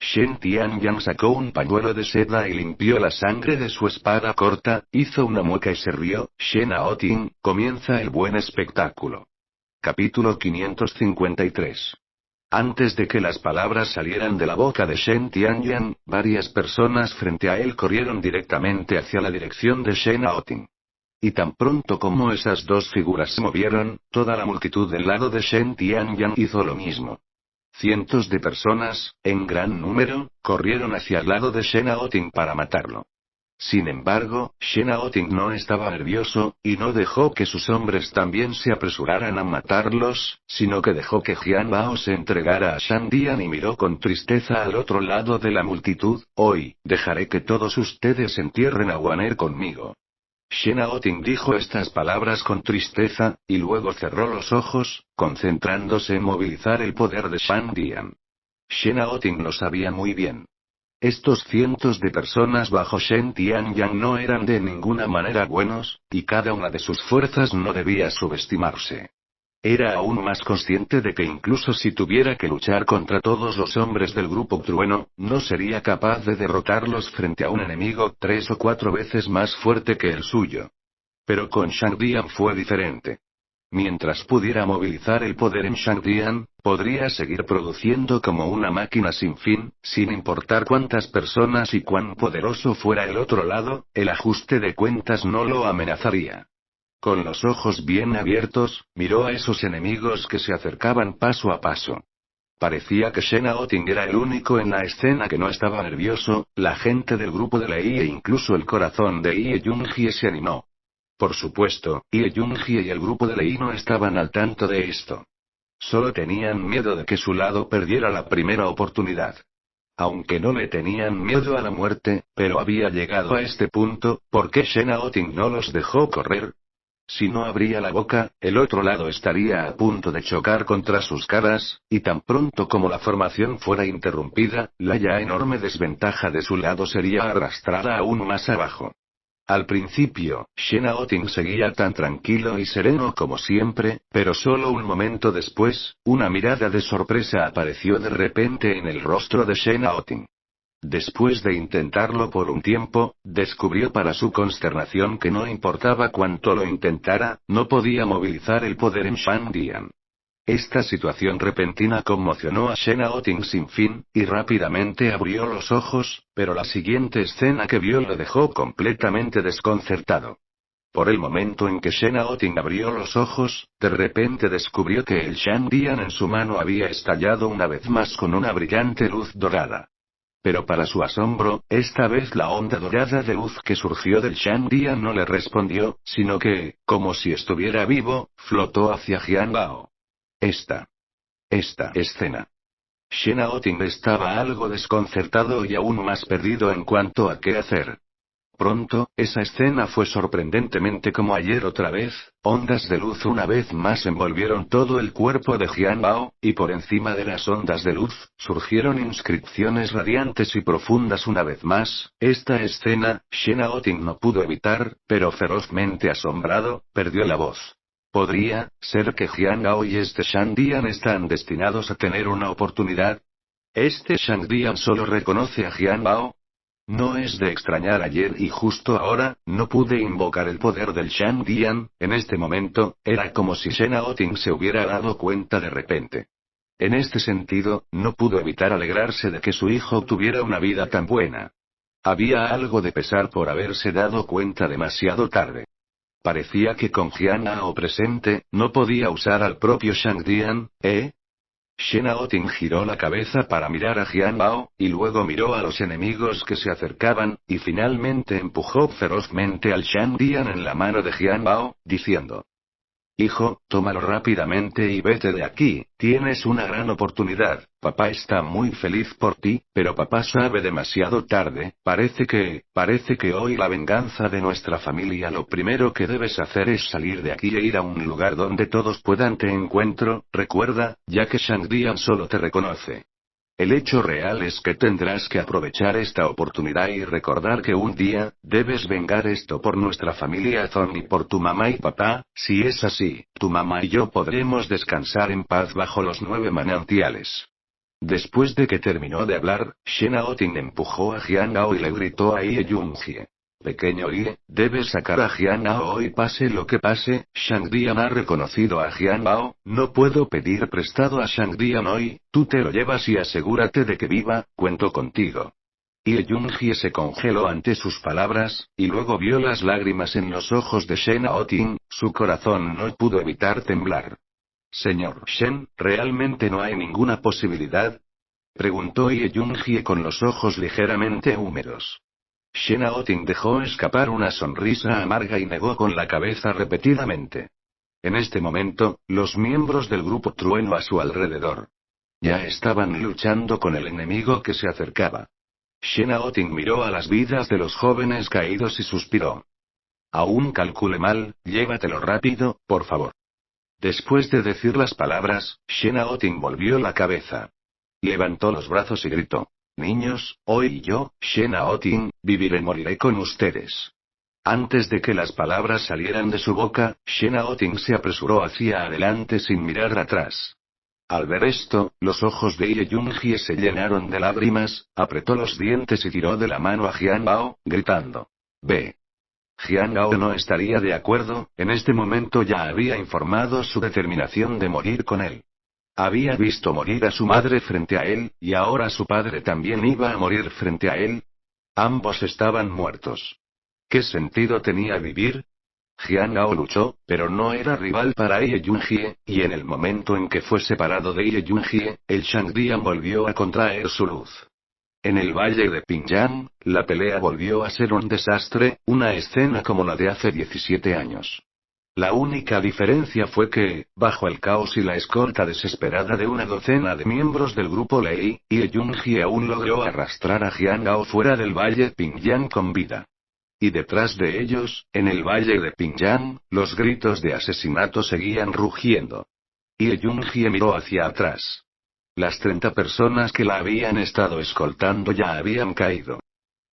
Shen Tianyan sacó un pañuelo de seda y limpió la sangre de su espada corta, hizo una mueca y se rió. Shen Aoting, comienza el buen espectáculo. Capítulo 553. Antes de que las palabras salieran de la boca de Shen Tianyan, varias personas frente a él corrieron directamente hacia la dirección de Shen Aoting. Y tan pronto como esas dos figuras se movieron, toda la multitud del lado de Shen Tianyan hizo lo mismo. Cientos de personas, en gran número, corrieron hacia el lado de Shen Aoting para matarlo. Sin embargo, Shen Aoting no estaba nervioso, y no dejó que sus hombres también se apresuraran a matarlos, sino que dejó que Jian Bao se entregara a Shan Dian y miró con tristeza al otro lado de la multitud. Hoy, dejaré que todos ustedes entierren a Waner conmigo. Shen Aoting dijo estas palabras con tristeza, y luego cerró los ojos, concentrándose en movilizar el poder de Shan Dian. Shen Aoting lo sabía muy bien. Estos cientos de personas bajo Shen Tianyan no eran de ninguna manera buenos, y cada una de sus fuerzas no debía subestimarse. Era aún más consciente de que incluso si tuviera que luchar contra todos los hombres del grupo Trueno, no sería capaz de derrotarlos frente a un enemigo 3 o 4 veces más fuerte que el suyo. Pero con Shan Dian fue diferente. Mientras pudiera movilizar el poder en Shan Dian, podría seguir produciendo como una máquina sin fin, sin importar cuántas personas y cuán poderoso fuera el otro lado, el ajuste de cuentas no lo amenazaría. Con los ojos bien abiertos, miró a esos enemigos que se acercaban paso a paso. Parecía que Shen Aoting era el único en la escena que no estaba nervioso, la gente del grupo de Lei e incluso el corazón de Ye Yunjie se animó. Por supuesto, Ye Yunjie y el grupo de Lei no estaban al tanto de esto. Solo tenían miedo de que su lado perdiera la primera oportunidad. Aunque no le tenían miedo a la muerte, pero había llegado a este punto, ¿por qué Shen Aoting no los dejó correr? Si no abría la boca, el otro lado estaría a punto de chocar contra sus caras, y tan pronto como la formación fuera interrumpida, la ya enorme desventaja de su lado sería arrastrada aún más abajo. Al principio, Shen Aoting seguía tan tranquilo y sereno como siempre, pero solo un momento después, una mirada de sorpresa apareció de repente en el rostro de Shen Aoting. Después de intentarlo por un tiempo, descubrió para su consternación que no importaba cuánto lo intentara, no podía movilizar el poder en Shan Dian. Esta situación repentina conmocionó a Shen Aoting sin fin, y rápidamente abrió los ojos, pero la siguiente escena que vio lo dejó completamente desconcertado. Por el momento en que Shen Aoting abrió los ojos, de repente descubrió que el Shan Dian en su mano había estallado una vez más con una brillante luz dorada. Pero para su asombro, esta vez la onda dorada de luz que surgió del Shan Dian no le respondió, sino que, como si estuviera vivo, flotó hacia Jian Bao. Esta escena. Shen Aoting estaba algo desconcertado y aún más perdido en cuanto a qué hacer. Pronto, esa escena fue sorprendentemente como ayer otra vez, ondas de luz una vez más envolvieron todo el cuerpo de Jian Bao, y por encima de las ondas de luz, surgieron inscripciones radiantes y profundas una vez más. Esta escena, Shen Aoting no pudo evitar, pero ferozmente asombrado, perdió la voz. ¿Podría ser que Jian Gao y este Shang Dian están destinados a tener una oportunidad? ¿Este Shang Dian solo reconoce a Jian Bao? No es de extrañar ayer y justo ahora, no pude invocar el poder del Shang Dian. En este momento, era como si Shen Aoting se hubiera dado cuenta de repente. En este sentido, no pudo evitar alegrarse de que su hijo tuviera una vida tan buena. Había algo de pesar por haberse dado cuenta demasiado tarde. Parecía que con Jian Ao presente, no podía usar al propio Shang Dian, ¿eh? Shen Aoting giró la cabeza para mirar a Jian Bao, y luego miró a los enemigos que se acercaban, y finalmente empujó ferozmente al Shang Dian en la mano de Jian Bao, diciendo: Hijo, tómalo rápidamente y vete de aquí, tienes una gran oportunidad. Papá está muy feliz por ti, pero papá sabe demasiado tarde. Parece que hoy la venganza de nuestra familia. Lo primero que debes hacer es salir de aquí e ir a un lugar donde todos puedan te encuentro, recuerda, ya que Shang Dian solo te reconoce. El hecho real es que tendrás que aprovechar esta oportunidad y recordar que un día, debes vengar esto por nuestra familia Zong y por tu mamá y papá. Si es así, tu mamá y yo podremos descansar en paz bajo los 9 manantiales. Después de que terminó de hablar, Shen Aoting empujó a Jian Gao y le gritó a Ye Yunjie: Pequeño Ye, debes sacar a Jian Gao hoy pase lo que pase. Shang Dian ha reconocido a Jian Gao, no puedo pedir prestado a Shang Dian hoy, tú te lo llevas y asegúrate de que viva, cuento contigo. Ye Yunjie se congeló ante sus palabras, y luego vio las lágrimas en los ojos de Shen Aoting, su corazón no pudo evitar temblar. Señor Shen, ¿realmente no hay ninguna posibilidad? Preguntó Ye Yunjie con los ojos ligeramente húmedos. Shen Aoting dejó escapar una sonrisa amarga y negó con la cabeza repetidamente. En este momento, los miembros del grupo trueno a su alrededor ya estaban luchando con el enemigo que se acercaba. Shen Aoting miró a las vidas de los jóvenes caídos y suspiró. Aún calcule mal, llévatelo rápido, por favor. Después de decir las palabras, Shen Aoting volvió la cabeza. Levantó los brazos y gritó: Niños, hoy yo, Shen Aoting, viviré, moriré con ustedes. Antes de que las palabras salieran de su boca, Shen Aoting se apresuró hacia adelante sin mirar atrás. Al ver esto, los ojos de Ye Yunjie se llenaron de lágrimas, apretó los dientes y tiró de la mano a Jian Bao, gritando: Ve. Jian Gao no estaría de acuerdo, en este momento ya había informado su determinación de morir con él. Había visto morir a su madre frente a él, y ahora su padre también iba a morir frente a él. Ambos estaban muertos. ¿Qué sentido tenía vivir? Jian Gao luchó, pero no era rival para Ye Yunjie, y en el momento en que fue separado de Ye Yunjie, el Shang Dian volvió a contraer su luz. En el valle de Pingyang, la pelea volvió a ser un desastre, una escena como la de hace 17 años. La única diferencia fue que, bajo el caos y la escolta desesperada de una docena de miembros del grupo Lei, Ye Yunjie aún logró arrastrar a Jian Gao fuera del valle Pingyang con vida. Y detrás de ellos, en el valle de Pingyang, los gritos de asesinato seguían rugiendo. Ye Yunjie miró hacia atrás. Las 30 personas que la habían estado escoltando ya habían caído.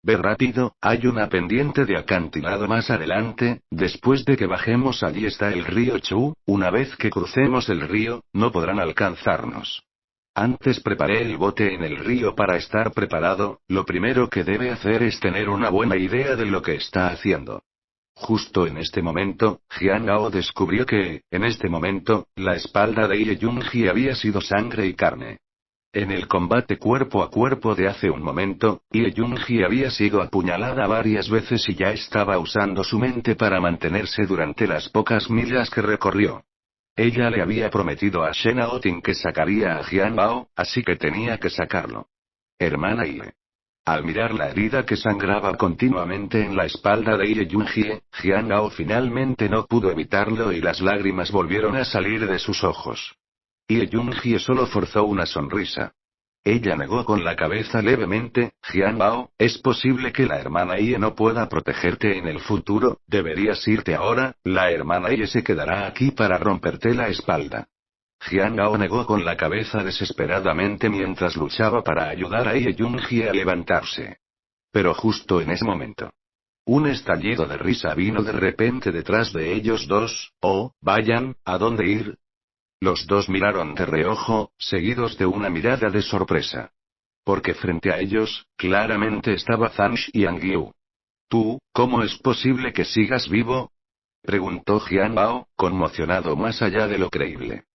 Ve rápido, hay una pendiente de acantilado más adelante, después de que bajemos allí está el río Chu, una vez que crucemos el río, no podrán alcanzarnos. Antes preparé el bote en el río para estar preparado, lo primero que debe hacer es tener una buena idea de lo que está haciendo. Justo en este momento, Jian Gao descubrió que, en este momento, la espalda de Ye Yunjie había sido sangre y carne. En el combate cuerpo a cuerpo de hace un momento, Ye Yunjie había sido apuñalada varias veces y ya estaba usando su mente para mantenerse durante las pocas millas que recorrió. Ella le había prometido a Shen Aoting que sacaría a Jian Bao, así que tenía que sacarlo. Hermana Ye. Al mirar la herida que sangraba continuamente en la espalda de Ye Yunjie, Jian Gao finalmente no pudo evitarlo y las lágrimas volvieron a salir de sus ojos. Ye Yunjie solo forzó una sonrisa. Ella negó con la cabeza levemente. Jian Bao, es posible que la hermana Ie no pueda protegerte en el futuro, deberías irte ahora, la hermana Ie se quedará aquí para romperte la espalda. Jian Bao negó con la cabeza desesperadamente mientras luchaba para ayudar a Ie Junji a levantarse. Pero justo en ese momento, un estallido de risa vino de repente detrás de ellos dos. Oh, vayan, ¿a dónde ir? Los dos miraron de reojo, seguidos de una mirada de sorpresa. Porque frente a ellos, claramente estaba Zhang Xiangyu. ¿Tú, cómo es posible que sigas vivo? Preguntó Jian Bao, conmocionado más allá de lo creíble.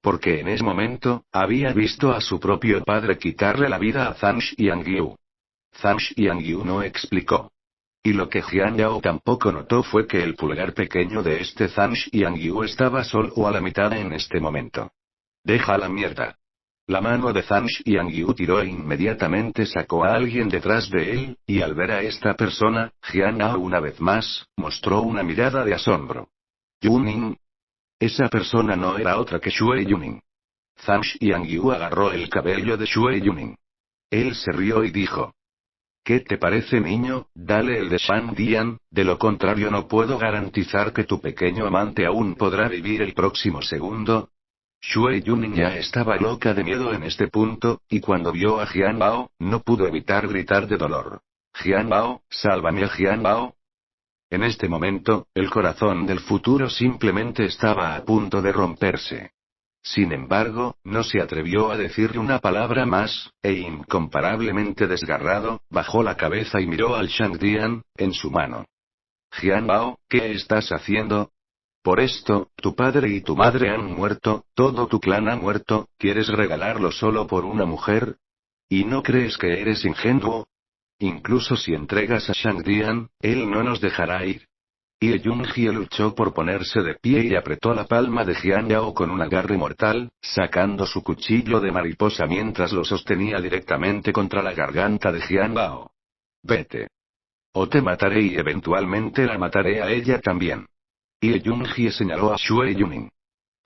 Porque en ese momento, había visto a su propio padre quitarle la vida a Zhang Xiangyu. Zhang Xiangyu no explicó. Y lo que Jian Yao tampoco notó fue que el pulgar pequeño de este Zhang Xiangyu estaba solo a la mitad en este momento. Deja la mierda. La mano de Zhang Xiangyu tiró e inmediatamente sacó a alguien detrás de él, y al ver a esta persona, Jian Yao una vez más, mostró una mirada de asombro. ¿Yuning? Esa persona no era otra que Xue Yuning. Zhang Xiangyu agarró el cabello de Xue Yuning. Él se rió y dijo. ¿Qué te parece, niño? Dale el de Shan Dian, de lo contrario no puedo garantizar que tu pequeño amante aún podrá vivir el próximo segundo. Xue Yuning ya estaba loca de miedo en este punto, y cuando vio a Jian Bao, no pudo evitar gritar de dolor. Jian Bao, sálvame Jian Bao. En este momento, el corazón del futuro simplemente estaba a punto de romperse. Sin embargo, no se atrevió a decirle una palabra más, e incomparablemente desgarrado, bajó la cabeza y miró al Shangdian, en su mano. Jian Bao, ¿qué estás haciendo? Por esto, tu padre y tu madre han muerto, todo tu clan ha muerto, ¿quieres regalarlo solo por una mujer? ¿Y no crees que eres ingenuo? Incluso si entregas a Shangdian, él no nos dejará ir. Ie Junji luchó por ponerse de pie y apretó la palma de Jian Yao con un agarre mortal, sacando su cuchillo de mariposa mientras lo sostenía directamente contra la garganta de Jian Bao. Vete. O te mataré y eventualmente la mataré a ella también. Ie Junji señaló a Xue Yuning.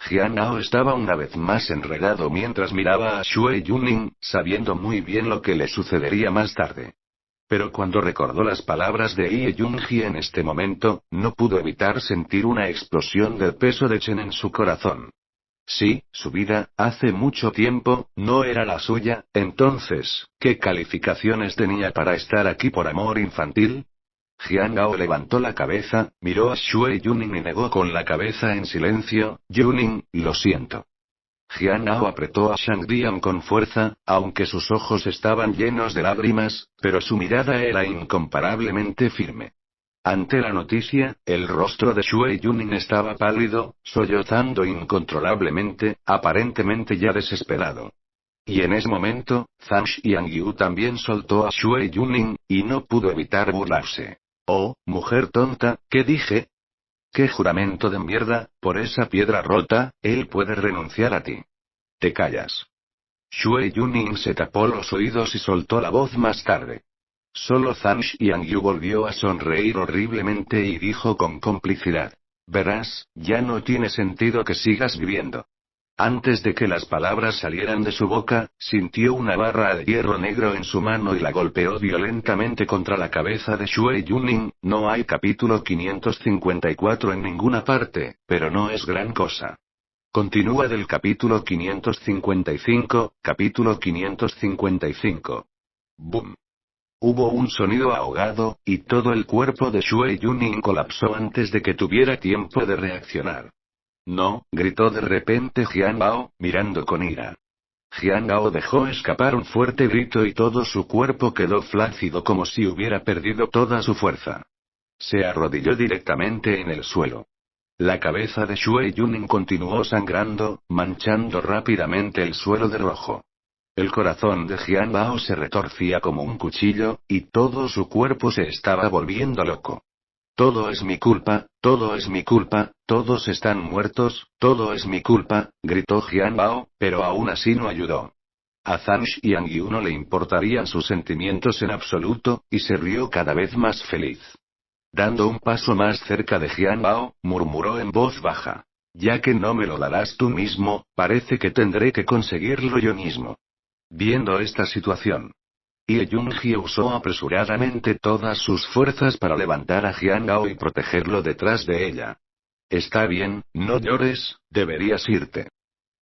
Jian Yao estaba una vez más enredado mientras miraba a Xue Yuning, sabiendo muy bien lo que le sucedería más tarde. Pero cuando recordó las palabras de Ie Junji en este momento, no pudo evitar sentir una explosión del peso de Chen en su corazón. Sí, su vida, hace mucho tiempo, no era la suya, entonces, ¿qué calificaciones tenía para estar aquí por amor infantil? Jian Gao levantó la cabeza, miró a Xue Yuning y negó con la cabeza en silencio. Yuning, lo siento. Jian Gao apretó a Shangdian con fuerza, aunque sus ojos estaban llenos de lágrimas, pero su mirada era incomparablemente firme. Ante la noticia, el rostro de Xue Yuning estaba pálido, sollozando incontrolablemente, aparentemente ya desesperado. Y en ese momento, Zhang Xiangyu también soltó a Xue Yuning, y no pudo evitar burlarse. Oh, mujer tonta, ¿qué dije? ¡Qué juramento de mierda! Por esa piedra rota, él puede renunciar a ti. Te callas. Xue Yuning se tapó los oídos y soltó la voz más tarde. Solo Zhang Xiangyu volvió a sonreír horriblemente y dijo con complicidad. Verás, ya no tiene sentido que sigas viviendo. Antes de que las palabras salieran de su boca, sintió una barra de hierro negro en su mano y la golpeó violentamente contra la cabeza de Xue Yuning. No hay capítulo 554 en ninguna parte, pero no es gran cosa. Continúa del capítulo 555, capítulo 555. Boom. Hubo un sonido ahogado, y todo el cuerpo de Xue Yuning colapsó antes de que tuviera tiempo de reaccionar. No, gritó de repente Jian Bao, mirando con ira. Jian Bao dejó escapar un fuerte grito y todo su cuerpo quedó flácido como si hubiera perdido toda su fuerza. Se arrodilló directamente en el suelo. La cabeza de Xue Yuning continuó sangrando, manchando rápidamente el suelo de rojo. El corazón de Jian Bao se retorcía como un cuchillo, y todo su cuerpo se estaba volviendo loco. Todo es mi culpa, todo es mi culpa, todos están muertos, todo es mi culpa, gritó Jian Bao, pero aún así no ayudó. A Zhang Xiangyu no le importarían sus sentimientos en absoluto, y se rió cada vez más feliz. Dando un paso más cerca de Jian Bao, murmuró en voz baja. Ya que no me lo darás tú mismo, parece que tendré que conseguirlo yo mismo. Viendo esta situación, Ye Junhye usó apresuradamente todas sus fuerzas para levantar a Jian Gao y protegerlo detrás de ella. Está bien, no llores, deberías irte.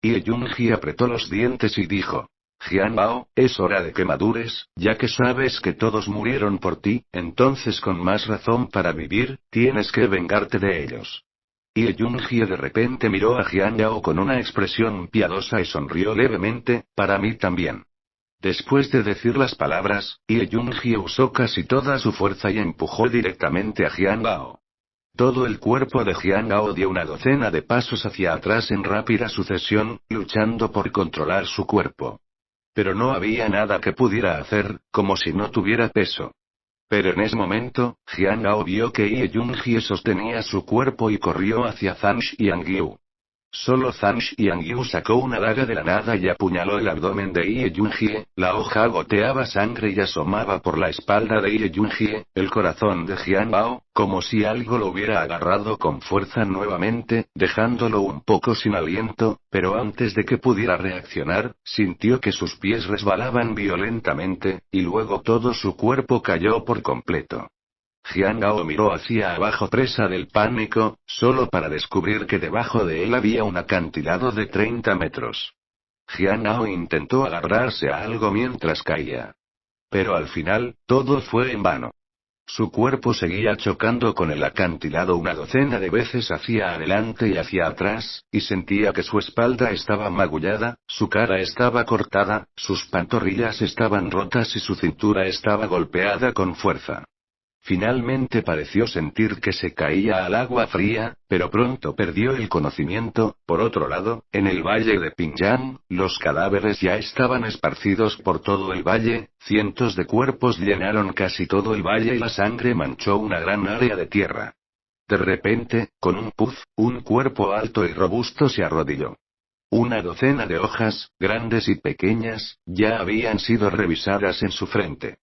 Ye Junhye apretó los dientes y dijo: Jian Gao, es hora de que madures, ya que sabes que todos murieron por ti, entonces con más razón para vivir, tienes que vengarte de ellos. Ye Junhye de repente miró a Jian Gao con una expresión piadosa y sonrió levemente: para mí también. Después de decir las palabras, Ye Junhye usó casi toda su fuerza y empujó directamente a Jian Gao. Todo el cuerpo de Jian Gao dio una docena de pasos hacia atrás en rápida sucesión, luchando por controlar su cuerpo. Pero no había nada que pudiera hacer, como si no tuviera peso. Pero en ese momento, Jian Gao vio que Ye Junhye sostenía su cuerpo y corrió hacia Zhang Xiangyu. Solo Zhang Xiangyu sacó una daga de la nada y apuñaló el abdomen de Ye Junhye, la hoja goteaba sangre y asomaba por la espalda de Ye Junhye, el corazón de Jian Gao, como si algo lo hubiera agarrado con fuerza nuevamente, dejándolo un poco sin aliento, pero antes de que pudiera reaccionar, sintió que sus pies resbalaban violentamente, y luego todo su cuerpo cayó por completo. Jian Gao miró hacia abajo presa del pánico, solo para descubrir que debajo de él había un acantilado de 30 metros. Jian Gao intentó agarrarse a algo mientras caía. Pero al final, todo fue en vano. Su cuerpo seguía chocando con el acantilado una docena de veces hacia adelante y hacia atrás, y sentía que su espalda estaba magullada, su cara estaba cortada, sus pantorrillas estaban rotas y su cintura estaba golpeada con fuerza. Finalmente pareció sentir que se caía al agua fría, pero pronto perdió el conocimiento. Por otro lado, en el valle de Pingyang, los cadáveres ya estaban esparcidos por todo el valle, cientos de cuerpos llenaron casi todo el valle y la sangre manchó una gran área de tierra. De repente, con un puff, un cuerpo alto y robusto se arrodilló. Una docena de hojas, grandes y pequeñas, ya habían sido revisadas en su frente.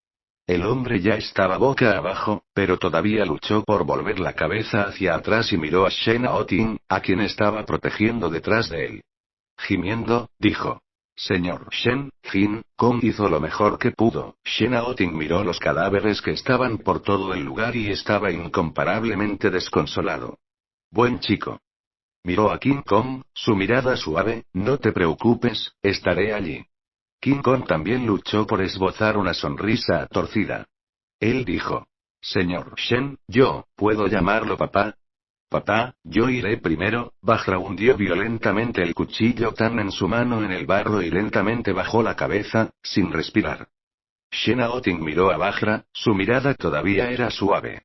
El hombre ya estaba boca abajo, pero todavía luchó por volver la cabeza hacia atrás y miró a Shen Aoting, a quien estaba protegiendo detrás de él. Gimiendo, dijo: Señor Shen, Jin Kong hizo lo mejor que pudo. Shen Aoting miró los cadáveres que estaban por todo el lugar y estaba incomparablemente desconsolado. Buen chico. Miró a King Kong, su mirada suave: no te preocupes, estaré allí. King Kong también luchó por esbozar una sonrisa torcida. Él dijo: Señor Shen, ¿puedo llamarlo papá? Papá, yo iré primero. Bajra hundió violentamente el cuchillo Tan en su mano en el barro y lentamente bajó la cabeza, sin respirar. Shen Aoting miró a Bajra, su mirada todavía era suave.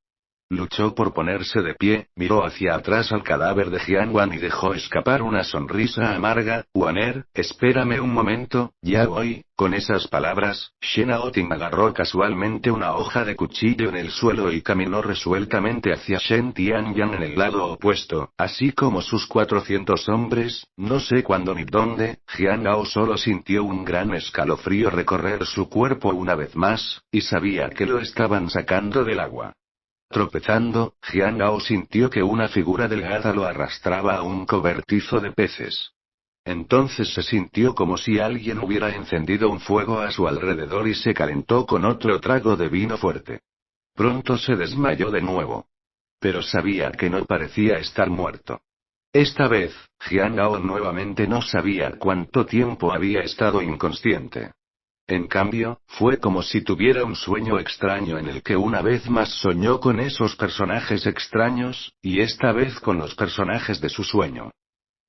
Luchó por ponerse de pie, miró hacia atrás al cadáver de Jian Wan y dejó escapar una sonrisa amarga. Waner, espérame un momento, ya voy. Con esas palabras, Shen Aoting agarró casualmente una hoja de cuchillo en el suelo y caminó resueltamente hacia Shen Tianyang en el lado opuesto, así como sus 400 hombres. No sé cuándo ni dónde, Jian Gao solo sintió un gran escalofrío recorrer su cuerpo una vez más, y sabía que lo estaban sacando del agua. Tropezando, Jian Gao sintió que una figura delgada lo arrastraba a un cobertizo de peces. Entonces se sintió como si alguien hubiera encendido un fuego a su alrededor y se calentó con otro trago de vino fuerte. Pronto se desmayó de nuevo. Pero sabía que no parecía estar muerto. Esta vez, Jian Gao nuevamente no sabía cuánto tiempo había estado inconsciente. En cambio, fue como si tuviera un sueño extraño en el que una vez más soñó con esos personajes extraños, y esta vez con los personajes de su sueño.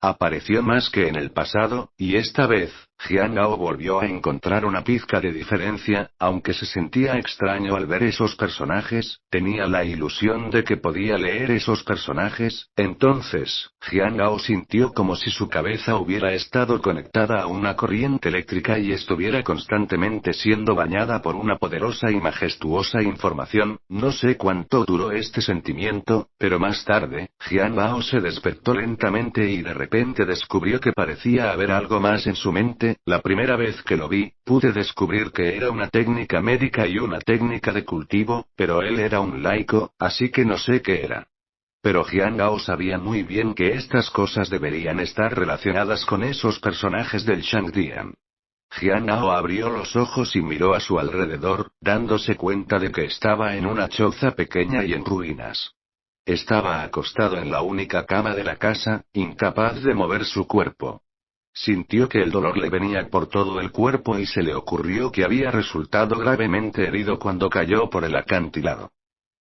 Apareció más que en el pasado, y esta vez, Jian Gao volvió a encontrar una pizca de diferencia. Aunque se sentía extraño al ver esos personajes, tenía la ilusión de que podía leer esos personajes. Entonces, Jian Gao sintió como si su cabeza hubiera estado conectada a una corriente eléctrica y estuviera constantemente siendo bañada por una poderosa y majestuosa información. No sé cuánto duró este sentimiento, pero más tarde, Jian Gao se despertó lentamente y de repente descubrió que parecía haber algo más en su mente. La primera vez que lo vi, pude descubrir que era una técnica médica y una técnica de cultivo, pero él era un laico, así que no sé qué era. Pero Jian Gao sabía muy bien que estas cosas deberían estar relacionadas con esos personajes del Shangdian. Jian Ao abrió los ojos y miró a su alrededor, dándose cuenta de que estaba en una choza pequeña y en ruinas. Estaba acostado en la única cama de la casa, incapaz de mover su cuerpo. Sintió que el dolor le venía por todo el cuerpo y se le ocurrió que había resultado gravemente herido cuando cayó por el acantilado.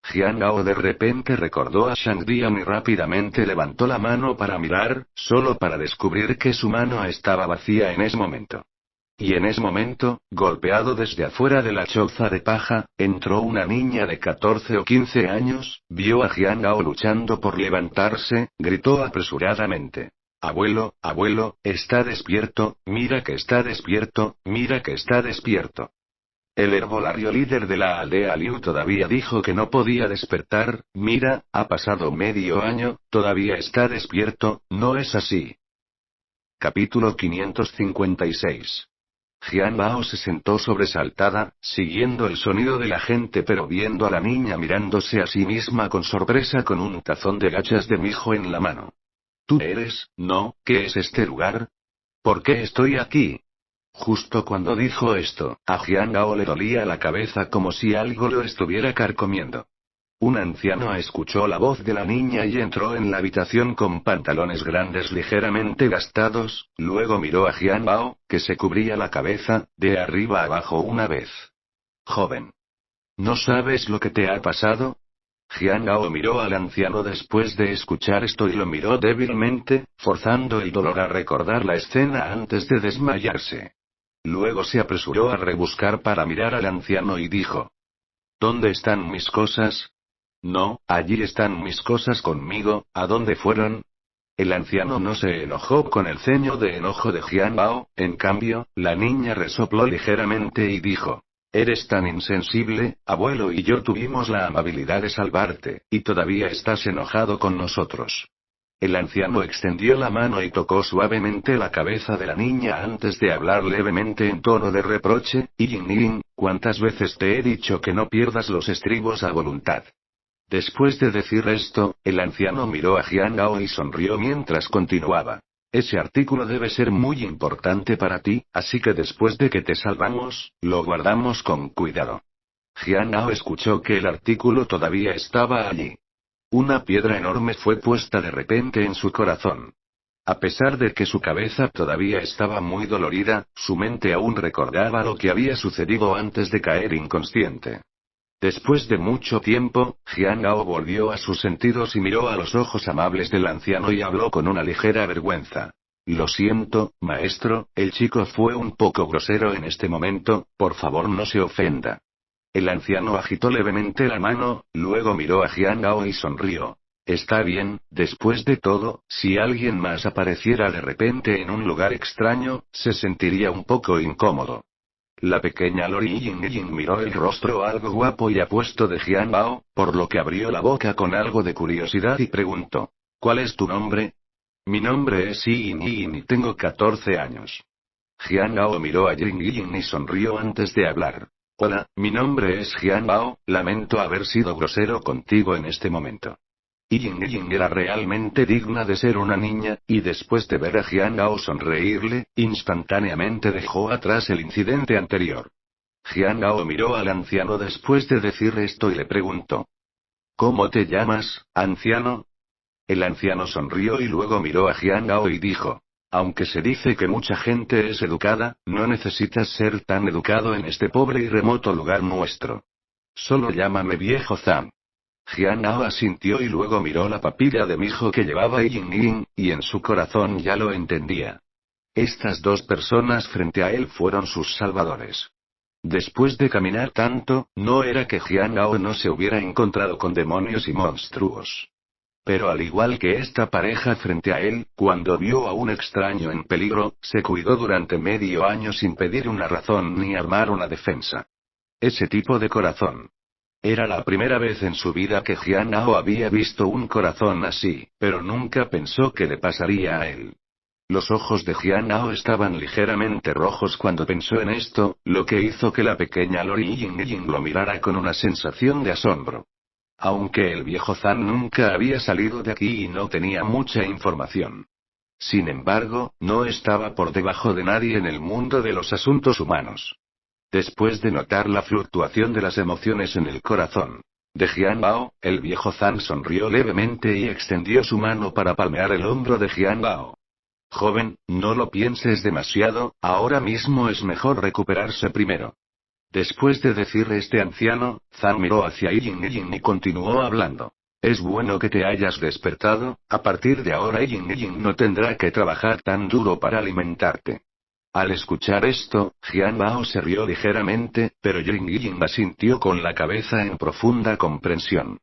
Jian Gao de repente recordó a Shang Dian y rápidamente levantó la mano para mirar, solo para descubrir que su mano estaba vacía en ese momento. Y en ese momento, golpeado desde afuera de la choza de paja, entró una niña de 14 o 15 años, vio a Jian Gao luchando por levantarse, gritó apresuradamente. Abuelo, abuelo, está despierto, mira que está despierto, mira que está despierto. El herbolario líder de la aldea Liu todavía dijo que no podía despertar, mira, ha pasado medio año, todavía está despierto, ¿no es así? Capítulo 556. Jian Bao se sentó sobresaltada, siguiendo el sonido de la gente pero viendo a la niña mirándose a sí misma con sorpresa con un tazón de gachas de mijo en la mano. ¿Tú eres, no, qué es este lugar? ¿Por qué estoy aquí? Justo cuando dijo esto, a Jian Gao le dolía la cabeza como si algo lo estuviera carcomiendo. Un anciano escuchó la voz de la niña y entró en la habitación con pantalones grandes ligeramente gastados, luego miró a Jian Bao, que se cubría la cabeza, de arriba abajo una vez. Joven. ¿No sabes lo que te ha pasado? Jian Gao miró al anciano después de escuchar esto y lo miró débilmente, forzando el dolor a recordar la escena antes de desmayarse. Luego se apresuró a rebuscar para mirar al anciano y dijo: ¿Dónde están mis cosas? No, allí están mis cosas conmigo, ¿a dónde fueron? El anciano no se enojó con el ceño de enojo de Jian Bao, en cambio, la niña resopló ligeramente y dijo: Eres tan insensible, abuelo y yo tuvimos la amabilidad de salvarte, y todavía estás enojado con nosotros. El anciano extendió la mano y tocó suavemente la cabeza de la niña antes de hablar levemente en tono de reproche: Yin, ¿cuántas veces te he dicho que no pierdas los estribos a voluntad? Después de decir esto, el anciano miró a Jian Gao y sonrió mientras continuaba. Ese artículo debe ser muy importante para ti, así que después de que te salvamos, lo guardamos con cuidado. Jian Gao escuchó que el artículo todavía estaba allí. Una piedra enorme fue puesta de repente en su corazón. A pesar de que su cabeza todavía estaba muy dolorida, su mente aún recordaba lo que había sucedido antes de caer inconsciente. Después de mucho tiempo, Jian Gao volvió a sus sentidos y miró a los ojos amables del anciano y habló con una ligera vergüenza. Lo siento, maestro, el chico fue un poco grosero en este momento, por favor no se ofenda. El anciano agitó levemente la mano, luego miró a Jian Gao y sonrió. Está bien, después de todo, si alguien más apareciera de repente en un lugar extraño, se sentiría un poco incómodo. La pequeña Lori Yin miró el rostro algo guapo y apuesto de Jian Bao, por lo que abrió la boca con algo de curiosidad y preguntó: ¿Cuál es tu nombre? Mi nombre es Yin y tengo 14 años. Jian Bao miró a Yin y sonrió antes de hablar. Hola, mi nombre es Jian Bao, lamento haber sido grosero contigo en este momento. Yin era realmente digna de ser una niña, y después de ver a Jian Gao sonreírle, instantáneamente dejó atrás el incidente anterior. Jian Gao miró al anciano después de decir esto y le preguntó: ¿Cómo te llamas, anciano? El anciano sonrió y luego miró a Jian Gao y dijo: Aunque se dice que mucha gente es educada, no necesitas ser tan educado en este pobre y remoto lugar nuestro. Solo llámame viejo Zhang. Jian Gao asintió y luego miró la papilla de mijo que llevaba Yin, y en su corazón ya lo entendía. Estas dos personas frente a él fueron sus salvadores. Después de caminar tanto, no era que Jian Gao no se hubiera encontrado con demonios y monstruos. Pero al igual que esta pareja frente a él, cuando vio a un extraño en peligro, se cuidó durante medio año sin pedir una razón ni armar una defensa. Ese tipo de corazón. Era la primera vez en su vida que Jian Gao había visto un corazón así, pero nunca pensó que le pasaría a él. Los ojos de Jian Gao estaban ligeramente rojos cuando pensó en esto, lo que hizo que la pequeña Lori Yin lo mirara con una sensación de asombro. Aunque el viejo Zhan nunca había salido de aquí y no tenía mucha información. Sin embargo, no estaba por debajo de nadie en el mundo de los asuntos humanos. Después de notar la fluctuación de las emociones en el corazón de Jian Bao, el viejo Zhang sonrió levemente y extendió su mano para palmear el hombro de Jian Bao. Joven, no lo pienses demasiado, ahora mismo es mejor recuperarse primero. Después de decirle este anciano, Zhang miró hacia Yin y continuó hablando. Es bueno que te hayas despertado, a partir de ahora Yin no tendrá que trabajar tan duro para alimentarte. Al escuchar esto, Jian Bao se rió ligeramente, pero Yin asintió con la cabeza en profunda comprensión.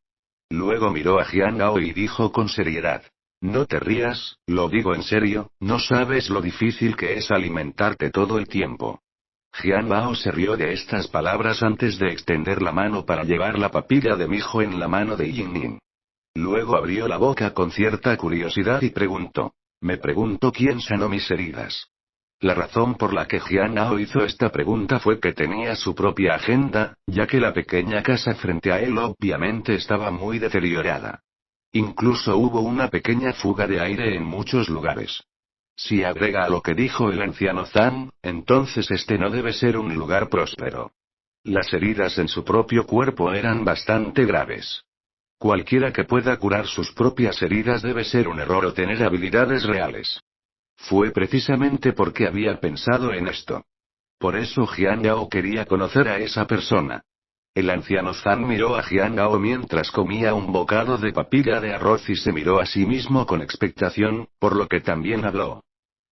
Luego miró a Jian Bao y dijo con seriedad. No te rías, lo digo en serio, no sabes lo difícil que es alimentarte todo el tiempo. Jian Bao se rió de estas palabras antes de extender la mano para llevar la papilla de mi hijo en la mano de Yin. Luego abrió la boca con cierta curiosidad y preguntó. Me pregunto quién sanó mis heridas. La razón por la que Jian Bao hizo esta pregunta fue que tenía su propia agenda, ya que la pequeña casa frente a él obviamente estaba muy deteriorada. Incluso hubo una pequeña fuga de aire en muchos lugares. Si agrega a lo que dijo el anciano Zhang, entonces este no debe ser un lugar próspero. Las heridas en su propio cuerpo eran bastante graves. Cualquiera que pueda curar sus propias heridas debe ser un error o tener habilidades reales. Fue precisamente porque había pensado en esto. Por eso Jian Yao quería conocer a esa persona. El anciano Zhang miró a Jian Yao mientras comía un bocado de papilla de arroz y se miró a sí mismo con expectación, por lo que también habló.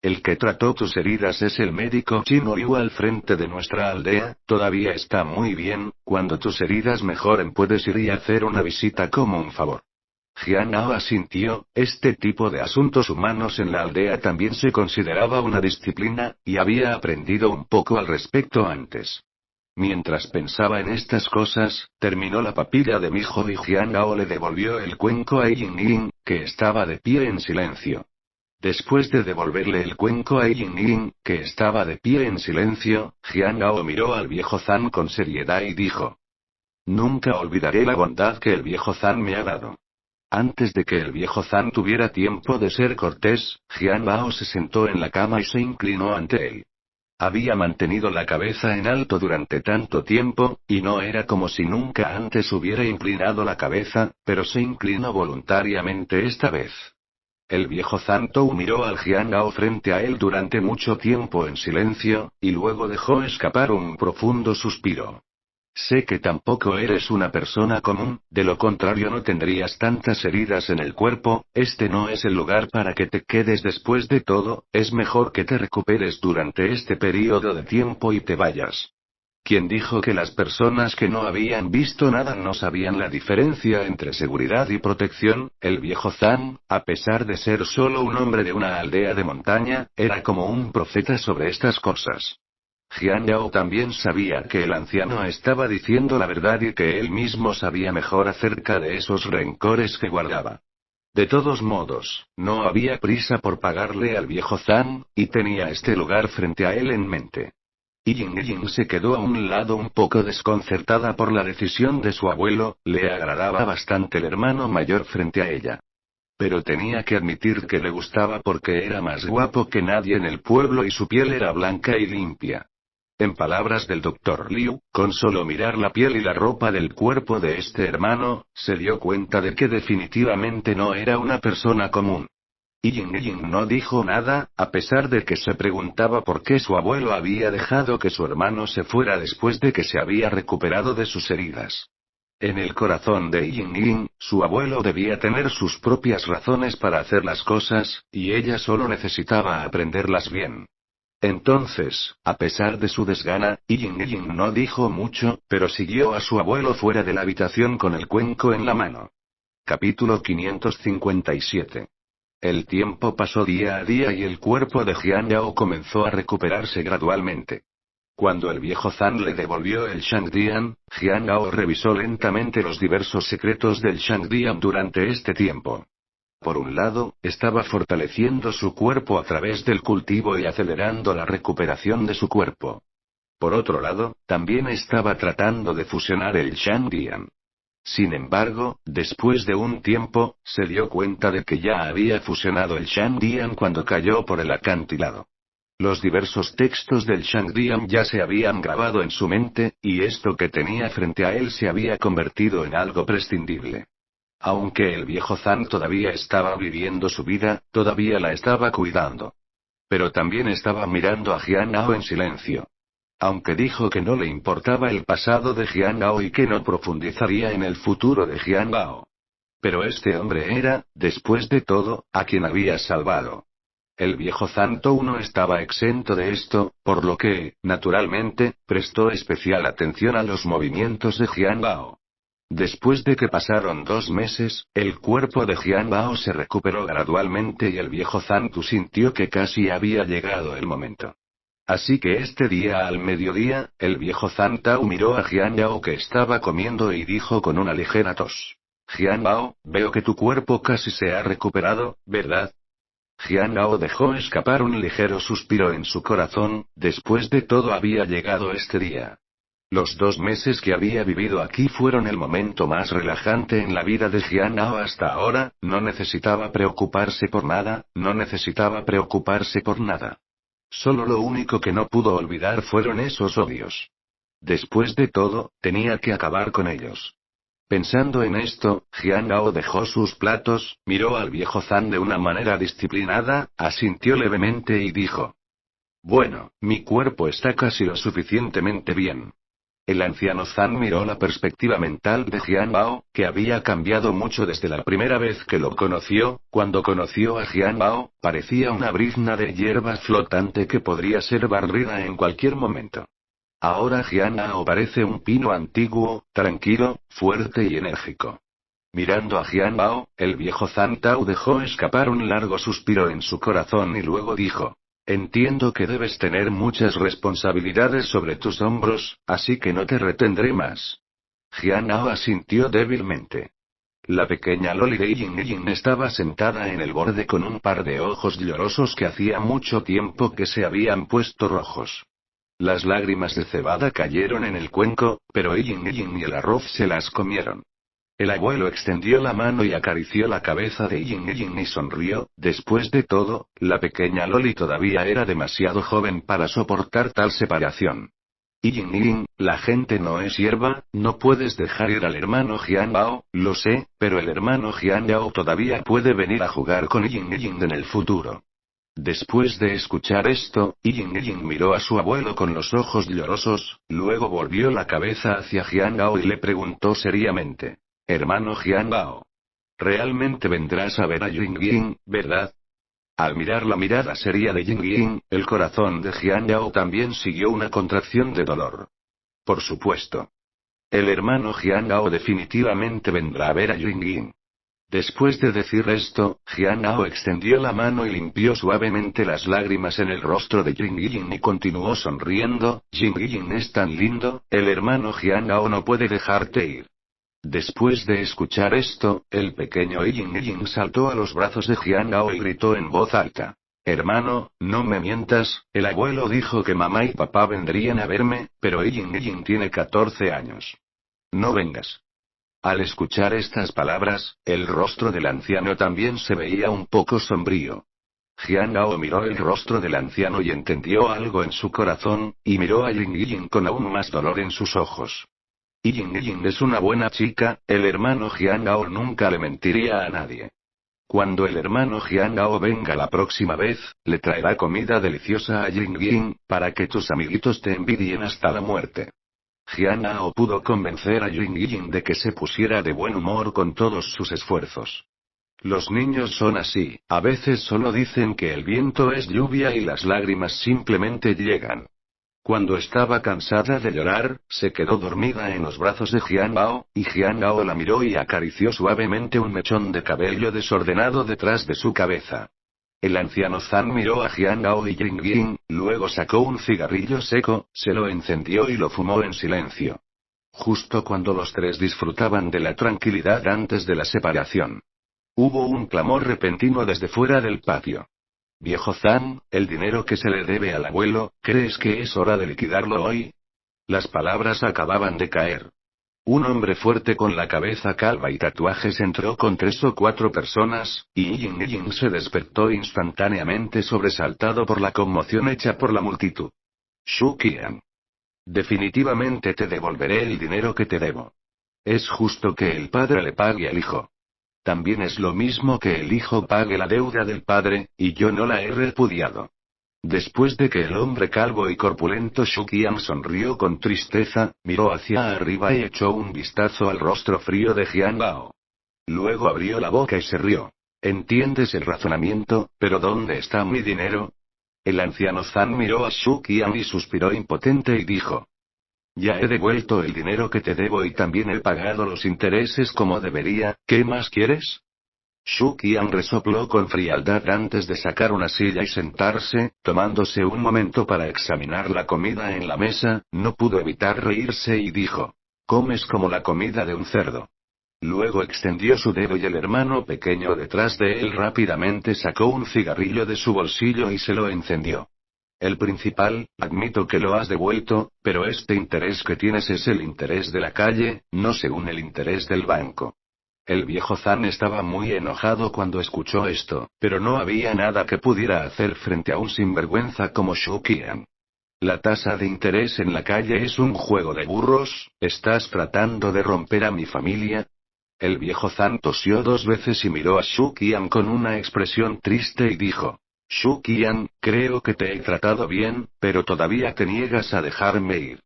El que trató tus heridas es el médico chino Liu al frente de nuestra aldea, todavía está muy bien, cuando tus heridas mejoren puedes ir y hacer una visita como un favor. Jian Yao asintió, este tipo de asuntos humanos en la aldea también se consideraba una disciplina, y había aprendido un poco al respecto antes. Mientras pensaba en estas cosas, terminó la papilla de mi hijo y Jian Yao le devolvió el cuenco a Yin, que estaba de pie en silencio. Después de devolverle el cuenco a Yin, que estaba de pie en silencio, Jian Yao miró al viejo Zhang con seriedad y dijo. Nunca olvidaré la bondad que el viejo Zhang me ha dado. Antes de que el viejo Zhang tuviera tiempo de ser cortés, Jian Bao se sentó en la cama y se inclinó ante él. Había mantenido la cabeza en alto durante tanto tiempo, y no era como si nunca antes hubiera inclinado la cabeza, pero se inclinó voluntariamente esta vez. El viejo Zantou miró al Jian Bao frente a él durante mucho tiempo en silencio, y luego dejó escapar un profundo suspiro. Sé que tampoco eres una persona común, de lo contrario no tendrías tantas heridas en el cuerpo, este no es el lugar para que te quedes después de todo, es mejor que te recuperes durante este periodo de tiempo y te vayas. ¿Quién dijo que las personas que no habían visto nada no sabían la diferencia entre seguridad y protección? El viejo Zhang, a pesar de ser solo un hombre de una aldea de montaña, era como un profeta sobre estas cosas. Jian Yao también sabía que el anciano estaba diciendo la verdad y que él mismo sabía mejor acerca de esos rencores que guardaba. De todos modos, no había prisa por pagarle al viejo Zhang, y tenía este lugar frente a él en mente. Yin se quedó a un lado un poco desconcertada por la decisión de su abuelo, le agradaba bastante el hermano mayor frente a ella. Pero tenía que admitir que le gustaba porque era más guapo que nadie en el pueblo y su piel era blanca y limpia. En palabras del Dr. Liu, con solo mirar la piel y la ropa del cuerpo de este hermano, se dio cuenta de que definitivamente no era una persona común. Yin no dijo nada, a pesar de que se preguntaba por qué su abuelo había dejado que su hermano se fuera después de que se había recuperado de sus heridas. En el corazón de Yin, su abuelo debía tener sus propias razones para hacer las cosas, y ella solo necesitaba aprenderlas bien. Entonces, a pesar de su desgana, Yin no dijo mucho, pero siguió a su abuelo fuera de la habitación con el cuenco en la mano. Capítulo 557. El tiempo pasó día a día y el cuerpo de Jian Yao comenzó a recuperarse gradualmente. Cuando el viejo Zhang le devolvió el Shangdian, Jian Yao revisó lentamente los diversos secretos del Shangdian durante este tiempo. Por un lado, estaba fortaleciendo su cuerpo a través del cultivo y acelerando la recuperación de su cuerpo. Por otro lado, también estaba tratando de fusionar el Shangdian. Sin embargo, después de un tiempo, se dio cuenta de que ya había fusionado el Shangdian cuando cayó por el acantilado. Los diversos textos del Shangdian ya se habían grabado en su mente, y esto que tenía frente a él se había convertido en algo prescindible. Aunque el viejo Zan todavía estaba viviendo su vida, todavía la estaba cuidando. Pero también estaba mirando a Jian Hao en silencio. Aunque dijo que no le importaba el pasado de Jian Hao y que no profundizaría en el futuro de Jian Hao. Pero este hombre era, después de todo, a quien había salvado. El viejo Zantou no estaba exento de esto, por lo que, naturalmente, prestó especial atención a los movimientos de Jian Bao. Después de que pasaron 2 meses, el cuerpo de Jian Bao se recuperó gradualmente y el viejo Zantou sintió que casi había llegado el momento. Así que este día al mediodía, el viejo Zantou miró a Jian Bao que estaba comiendo y dijo con una ligera tos: Jian Bao, veo que tu cuerpo casi se ha recuperado, ¿verdad? Jian Hao dejó escapar un ligero suspiro en su corazón, después de todo había llegado este día. Los 2 meses que había vivido aquí fueron el momento más relajante en la vida de Jian Hao hasta ahora, no necesitaba preocuparse por nada, no necesitaba preocuparse por nada. Solo lo único que no pudo olvidar fueron esos odios. Después de todo, tenía que acabar con ellos. Pensando en esto, Jian Hao dejó sus platos, miró al viejo Zan de una manera disciplinada, asintió levemente y dijo: Bueno, mi cuerpo está casi lo suficientemente bien. El anciano Zan miró la perspectiva mental de Jian Hao, que había cambiado mucho desde la primera vez que lo conoció. Cuando conoció a Jian Hao, parecía una brizna de hierba flotante que podría ser barrida en cualquier momento. Ahora Jian Hao parece un pino antiguo, tranquilo, fuerte y enérgico. Mirando a Jian Hao, el viejo Zantou dejó escapar un largo suspiro en su corazón y luego dijo: Entiendo que debes tener muchas responsabilidades sobre tus hombros, así que no te retendré más. Jian Hao asintió débilmente. La pequeña Loli de Yin estaba sentada en el borde con un par de ojos llorosos que hacía mucho tiempo que se habían puesto rojos. Las lágrimas de cebada cayeron en el cuenco, pero Yin y el arroz se las comieron. El abuelo extendió la mano y acarició la cabeza de Yin y sonrió. Después de todo, la pequeña Loli todavía era demasiado joven para soportar tal separación. Yin, la gente no es hierba, no puedes dejar ir al hermano Jian Bao, lo sé, pero el hermano Jian Yao todavía puede venir a jugar con Yin en el futuro. Después de escuchar esto, Yin miró a su abuelo con los ojos llorosos, luego volvió la cabeza hacia Jian Hao y le preguntó seriamente: Hermano Jian Hao, ¿realmente vendrás a ver a Yin, verdad? Al mirar la mirada seria de Yin, el corazón de Jian Hao también siguió una contracción de dolor. Por supuesto. El hermano Jian Hao definitivamente vendrá a ver a Yin. Después de decir esto, Jian Hao extendió la mano y limpió suavemente las lágrimas en el rostro de Yin y continuó sonriendo. Yin es tan lindo, el hermano Jian Hao no puede dejarte ir. Después de escuchar esto, el pequeño Yin saltó a los brazos de Jian Hao y gritó en voz alta: Hermano, no me mientas, el abuelo dijo que mamá y papá vendrían a verme, pero Yin tiene 14 años. No vengas. Al escuchar estas palabras, el rostro del anciano también se veía un poco sombrío. Jian Hao miró el rostro del anciano y entendió algo en su corazón, y miró a Yin con aún más dolor en sus ojos. Yin es una buena chica, el hermano Jian Hao nunca le mentiría a nadie. Cuando el hermano Jian Hao venga la próxima vez, le traerá comida deliciosa a Yin, para que tus amiguitos te envidien hasta la muerte. Jian Hao pudo convencer a Yin de que se pusiera de buen humor con todos sus esfuerzos. Los niños son así, a veces solo dicen que el viento es lluvia y las lágrimas simplemente llegan. Cuando estaba cansada de llorar, se quedó dormida en los brazos de Jian Hao, y Jian Hao la miró y acarició suavemente un mechón de cabello desordenado detrás de su cabeza. El anciano Zan miró a Jian Hao y Yin, luego sacó un cigarrillo seco, se lo encendió y lo fumó en silencio. Justo cuando los tres disfrutaban de la tranquilidad antes de la separación. Hubo un clamor repentino desde fuera del patio. Viejo Zan, el dinero que se le debe al abuelo, ¿crees que es hora de liquidarlo hoy? Las palabras acababan de caer. Un hombre fuerte con la cabeza calva y tatuajes entró con 3 o 4 personas, y Yin se despertó instantáneamente sobresaltado por la conmoción hecha por la multitud. Shu Qian. Definitivamente te devolveré el dinero que te debo. Es justo que el padre le pague al hijo. También es lo mismo que el hijo pague la deuda del padre, y yo no la he repudiado. Después de que el hombre calvo y corpulento Shu Qian sonrió con tristeza, miró hacia arriba y echó un vistazo al rostro frío de Jian Bao. Luego abrió la boca y se rió. ¿Entiendes el razonamiento? ¿Pero dónde está mi dinero? El anciano Zan miró a Shu Qian y suspiró impotente y dijo. Ya he devuelto el dinero que te debo y también he pagado los intereses como debería, ¿qué más quieres? Shu Qian resopló con frialdad antes de sacar una silla y sentarse, tomándose un momento para examinar la comida en la mesa, no pudo evitar reírse y dijo. Comes como la comida de un cerdo. Luego extendió su dedo y el hermano pequeño detrás de él rápidamente sacó un cigarrillo de su bolsillo y se lo encendió. El principal, admito que lo has devuelto, pero este interés que tienes es el interés de la calle, no según el interés del banco. El viejo Zan estaba muy enojado cuando escuchó esto, pero no había nada que pudiera hacer frente a un sinvergüenza como Shu Qian. La tasa de interés en la calle es un juego de burros, ¿estás tratando de romper a mi familia? El viejo Zan tosió 2 veces y miró a Shu Qian con una expresión triste y dijo. Shu Qian, creo que te he tratado bien, pero todavía te niegas a dejarme ir.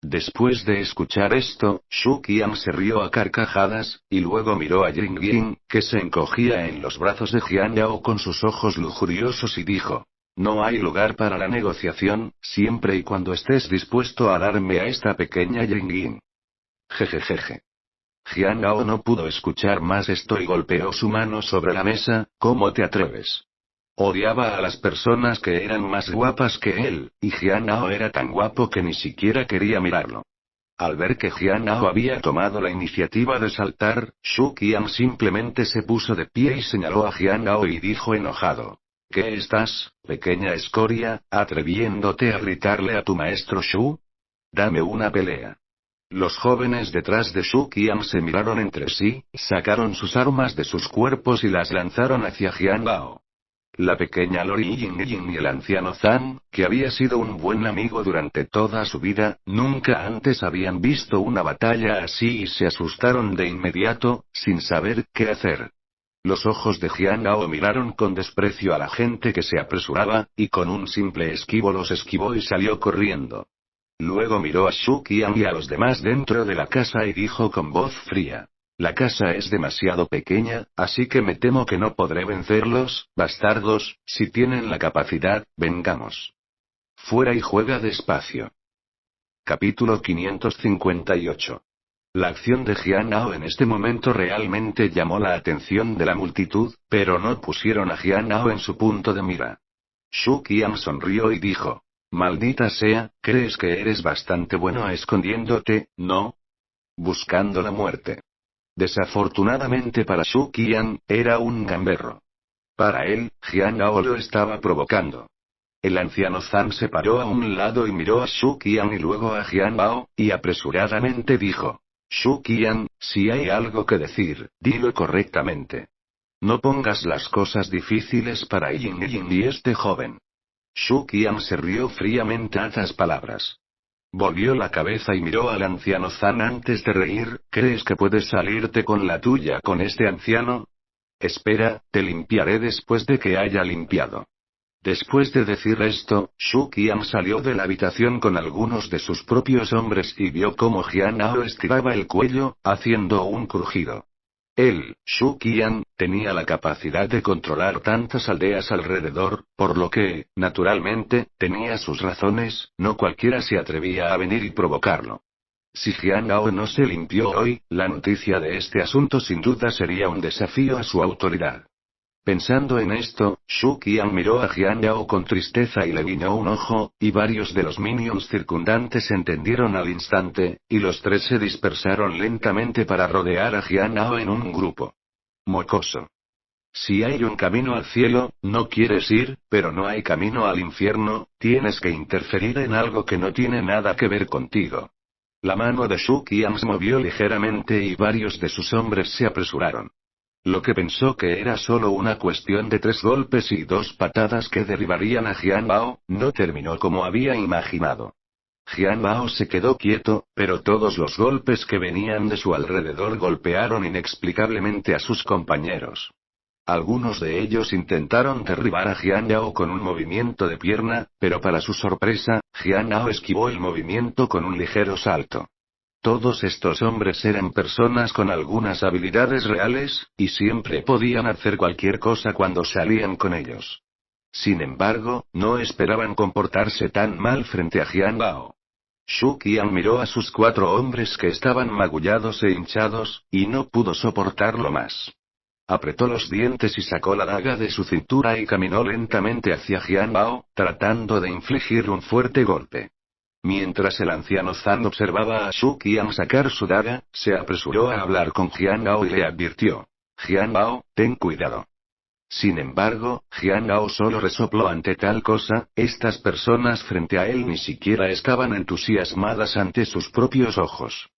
Después de escuchar esto, Shu Qian se rió a carcajadas, y luego miró a Ying Yin, que se encogía en los brazos de Jian Yao con sus ojos lujuriosos y dijo. No hay lugar para la negociación, siempre y cuando estés dispuesto a darme a esta pequeña Ying Yin. Jejejeje. Jian Yao no pudo escuchar más esto y golpeó su mano sobre la mesa, ¿cómo te atreves? Odiaba a las personas que eran más guapas que él, y Jian Yao era tan guapo que ni siquiera quería mirarlo. Al ver que Jian Yao había tomado la iniciativa de saltar, Shu Qian simplemente se puso de pie y señaló a Jian Yao y dijo enojado. ¿Qué estás, pequeña escoria, atreviéndote a gritarle a tu maestro Shu? Dame una pelea. Los jóvenes detrás de Shu Qian se miraron entre sí, sacaron sus armas de sus cuerpos y las lanzaron hacia Jian Yao. La pequeña Lori Yin y el anciano Zan, que había sido un buen amigo durante toda su vida, nunca antes habían visto una batalla así y se asustaron de inmediato, sin saber qué hacer. Los ojos de Jian Yao miraron con desprecio a la gente que se apresuraba, y con un simple esquivo los esquivó y salió corriendo. Luego miró a Shu Qian y a los demás dentro de la casa y dijo con voz fría. La casa es demasiado pequeña, así que me temo que no podré vencerlos, bastardos, si tienen la capacidad, vengamos. Fuera y juega despacio. Capítulo 558. La acción de Jian Yao en este momento realmente llamó la atención de la multitud, pero no pusieron a Jian Yao en su punto de mira. Shu Qian sonrió y dijo. Maldita sea, crees que eres bastante bueno escondiéndote, ¿no? Buscando la muerte. Desafortunadamente para Shu Qian, era un gamberro. Para él, Jian Yao lo estaba provocando. El anciano Zan se paró a un lado y miró a Shu Qian y luego a Jian Bao, y apresuradamente dijo. Shu Qian, si hay algo que decir, dilo correctamente. No pongas las cosas difíciles para Yin y este joven. Shu Qian se rió fríamente a esas palabras. Volvió la cabeza y miró al anciano Zan antes de reír. ¿Crees que puedes salirte con la tuya con este anciano? Espera, te limpiaré después de que haya limpiado. Después de decir esto, Shu Qian salió de la habitación con algunos de sus propios hombres y vio cómo Jian Yao estiraba el cuello, haciendo un crujido. Él, Shu Qian, tenía la capacidad de controlar tantas aldeas alrededor, por lo que, naturalmente, tenía sus razones, no cualquiera se atrevía a venir y provocarlo. Si Jian Yao no se limpió hoy, la noticia de este asunto sin duda sería un desafío a su autoridad. Pensando en esto, Shu Qian miró a Jian Yao con tristeza y le guiñó un ojo, y varios de los minions circundantes entendieron al instante, y los 3 se dispersaron lentamente para rodear a Jian Yao en un grupo. Mocoso. Si hay un camino al cielo, no quieres ir, pero no hay camino al infierno, tienes que interferir en algo que no tiene nada que ver contigo. La mano de Shu Qian se movió ligeramente y varios de sus hombres se apresuraron. Lo que pensó que era solo una cuestión de 3 golpes y 2 patadas que derribarían a Jian Bao, no terminó como había imaginado. Jian Bao se quedó quieto, pero todos los golpes que venían de su alrededor golpearon inexplicablemente a sus compañeros. Algunos de ellos intentaron derribar a Jian Yao con un movimiento de pierna, pero para su sorpresa, Jian Yao esquivó el movimiento con un ligero salto. Todos estos hombres eran personas con algunas habilidades reales, y siempre podían hacer cualquier cosa cuando salían con ellos. Sin embargo, no esperaban comportarse tan mal frente a Jian Bao. Shu Qian miró a sus 4 hombres que estaban magullados e hinchados, y no pudo soportarlo más. Apretó los dientes y sacó la daga de su cintura y caminó lentamente hacia Jian Bao, tratando de infligir un fuerte golpe. Mientras el anciano Zan observaba a Shu Qian sacar su daga, se apresuró a hablar con Jian Bao y le advirtió: Jian Bao, ten cuidado. Sin embargo, Jian Bao solo resopló ante tal cosa. Estas personas frente a él ni siquiera estaban entusiasmadas ante sus propios ojos.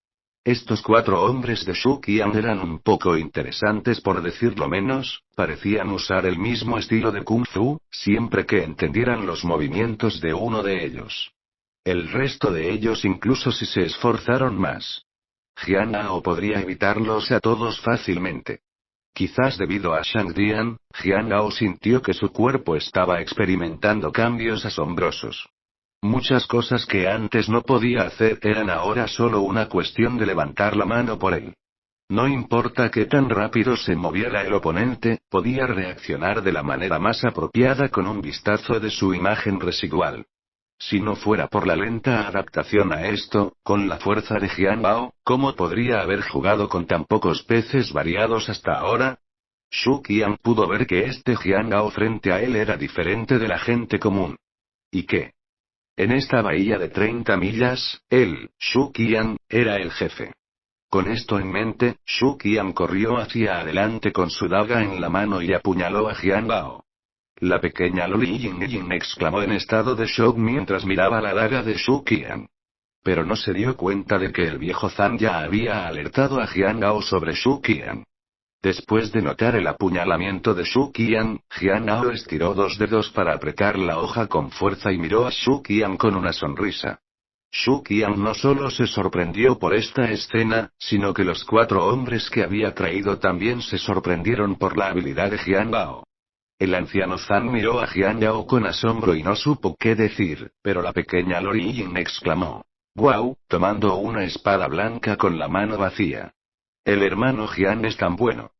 Estos 4 hombres de Shu Qian eran un poco interesantes por decirlo menos, parecían usar el mismo estilo de Kung Fu, siempre que entendieran los movimientos de uno de ellos. El resto de ellos incluso si se esforzaron más. Jian Bao podría evitarlos a todos fácilmente. Quizás debido a Shang Dian, Jian Bao sintió que su cuerpo estaba experimentando cambios asombrosos. Muchas cosas que antes no podía hacer eran ahora solo una cuestión de levantar la mano por él. No importa qué tan rápido se moviera el oponente, podía reaccionar de la manera más apropiada con un vistazo de su imagen residual. Si no fuera por la lenta adaptación a esto, con la fuerza de Jian Bao, ¿cómo podría haber jugado con tan pocos peces variados hasta ahora? Shu Qian pudo ver que este Jian Bao frente a él era diferente de la gente común. ¿Y qué? En esta bahía de 30 millas, él, Shu Qian, era el jefe. Con esto en mente, Shu Qian corrió hacia adelante con su daga en la mano y apuñaló a Jian Bao. La pequeña Loli Ying exclamó en estado de shock mientras miraba la daga de Shu Qian. Pero no se dio cuenta de que el viejo Zan ya había alertado a Jian Bao sobre Shu Qian. Después de notar el apuñalamiento de Shu Qian, Jian Bao estiró 2 dedos para apretar la hoja con fuerza y miró a Shu Qian con una sonrisa. Shu Qian no solo se sorprendió por esta escena, sino que los 4 hombres que había traído también se sorprendieron por la habilidad de Jian Bao. El anciano Zan miró a Jian Yao con asombro y no supo qué decir, pero la pequeña Lori Ying exclamó: ¡Guau!, tomando una espada blanca con la mano vacía. El hermano Jian es tan bueno.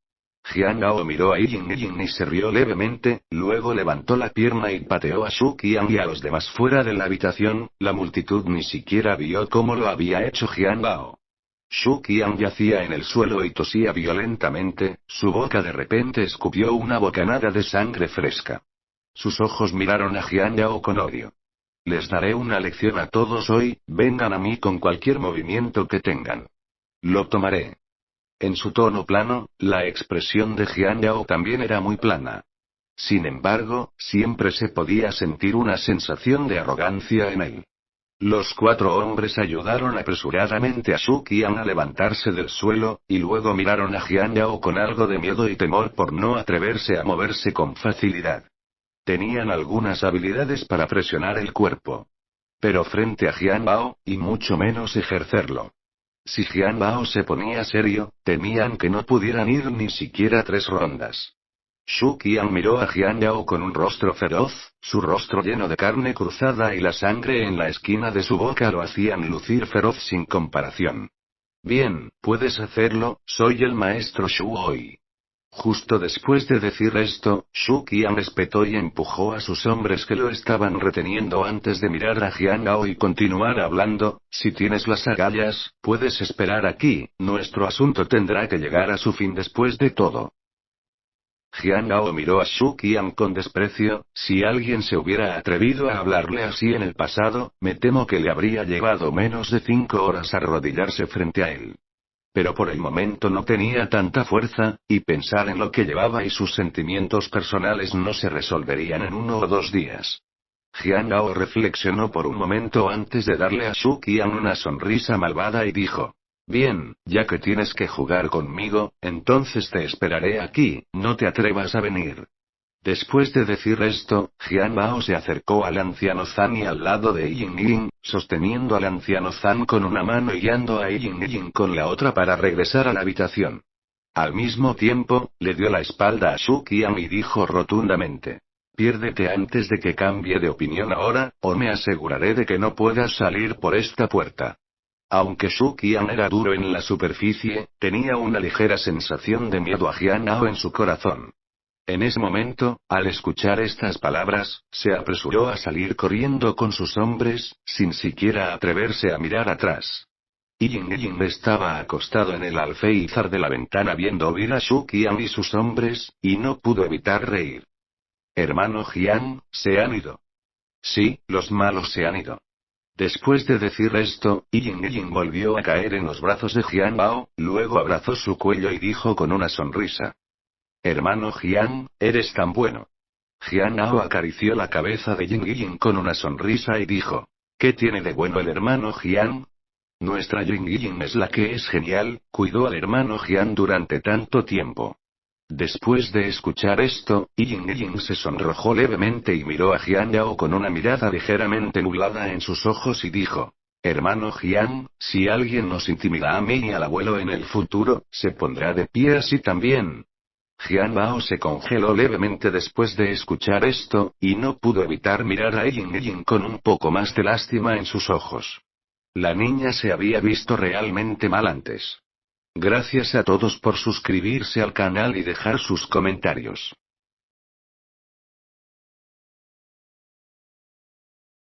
Jian Yao miró a Ying y se rió levemente, luego levantó la pierna y pateó a Shu Qian y a los demás fuera de la habitación. La multitud ni siquiera vio cómo lo había hecho Jian Bao. Shu Qian yacía en el suelo y tosía violentamente, su boca de repente escupió una bocanada de sangre fresca. Sus ojos miraron a Jian Yao con odio. Les daré una lección a todos hoy, vengan a mí con cualquier movimiento que tengan. Lo tomaré. En su tono plano, la expresión de Jian Yao también era muy plana. Sin embargo, siempre se podía sentir una sensación de arrogancia en él. Los 4 hombres ayudaron apresuradamente a Shu Qian a levantarse del suelo, y luego miraron a Jian Yao con algo de miedo y temor por no atreverse a moverse con facilidad. Tenían algunas habilidades para presionar el cuerpo. Pero frente a Jian Bao, y mucho menos ejercerlo. Si Jian Bao se ponía serio, temían que no pudieran ir ni siquiera 3 rondas. Shu Qian miró a Jian Yao con un rostro feroz, su rostro lleno de carne cruzada y la sangre en la esquina de su boca lo hacían lucir feroz sin comparación. Bien, puedes hacerlo, soy el maestro Shu hoy. Justo después de decir esto, Shu Qian respetó y empujó a sus hombres que lo estaban reteniendo antes de mirar a Jian Yao y continuar hablando: si tienes las agallas, puedes esperar aquí, nuestro asunto tendrá que llegar a su fin después de todo. Jian Yao miró a Shu Qian con desprecio. Si alguien se hubiera atrevido a hablarle así en el pasado, me temo que le habría llevado menos de 5 horas arrodillarse frente a él. Pero por el momento no tenía tanta fuerza, y pensar en lo que llevaba y sus sentimientos personales no se resolverían en 1 o 2 días. Jian Gao reflexionó por un momento antes de darle a Shu Qian una sonrisa malvada y dijo: Bien, ya que tienes que jugar conmigo, entonces te esperaré aquí, no te atrevas a venir. Después de decir esto, Jian Bao se acercó al anciano Zan y al lado de Yin Yin, sosteniendo al anciano Zan con una mano y guiando a Yin Yin con la otra para regresar a la habitación. Al mismo tiempo, le dio la espalda a Shu Qian y dijo rotundamente: Piérdete antes de que cambie de opinión ahora, o me aseguraré de que no puedas salir por esta puerta. Aunque Shu Qian era duro en la superficie, tenía una ligera sensación de miedo a Jian Gao en su corazón. En ese momento, al escuchar estas palabras, se apresuró a salir corriendo con sus hombres, sin siquiera atreverse a mirar atrás. Yin estaba acostado en el alféizar de la ventana viendo huir a Shu Qian y sus hombres, y no pudo evitar reír. Hermano Jian, se han ido. Sí, los malos se han ido. Después de decir esto, Yin volvió a caer en los brazos de Jian Bao, luego abrazó su cuello y dijo con una sonrisa: Hermano Jian, eres tan bueno. Jian Bao acarició la cabeza de Yin con una sonrisa y dijo: ¿Qué tiene de bueno el hermano Jian? Nuestra Yin es la que es genial, cuidó al hermano Jian durante tanto tiempo. Después de escuchar esto, Yin se sonrojó levemente y miró a Jian Yao con una mirada ligeramente nublada en sus ojos y dijo: Hermano Jian, si alguien nos intimida a mí y al abuelo en el futuro, se pondrá de pie así también. Jian Bao se congeló levemente después de escuchar esto, y no pudo evitar mirar a Yin con un poco más de lástima en sus ojos. La niña se había visto realmente mal antes. Gracias a todos por suscribirse al canal y dejar sus comentarios.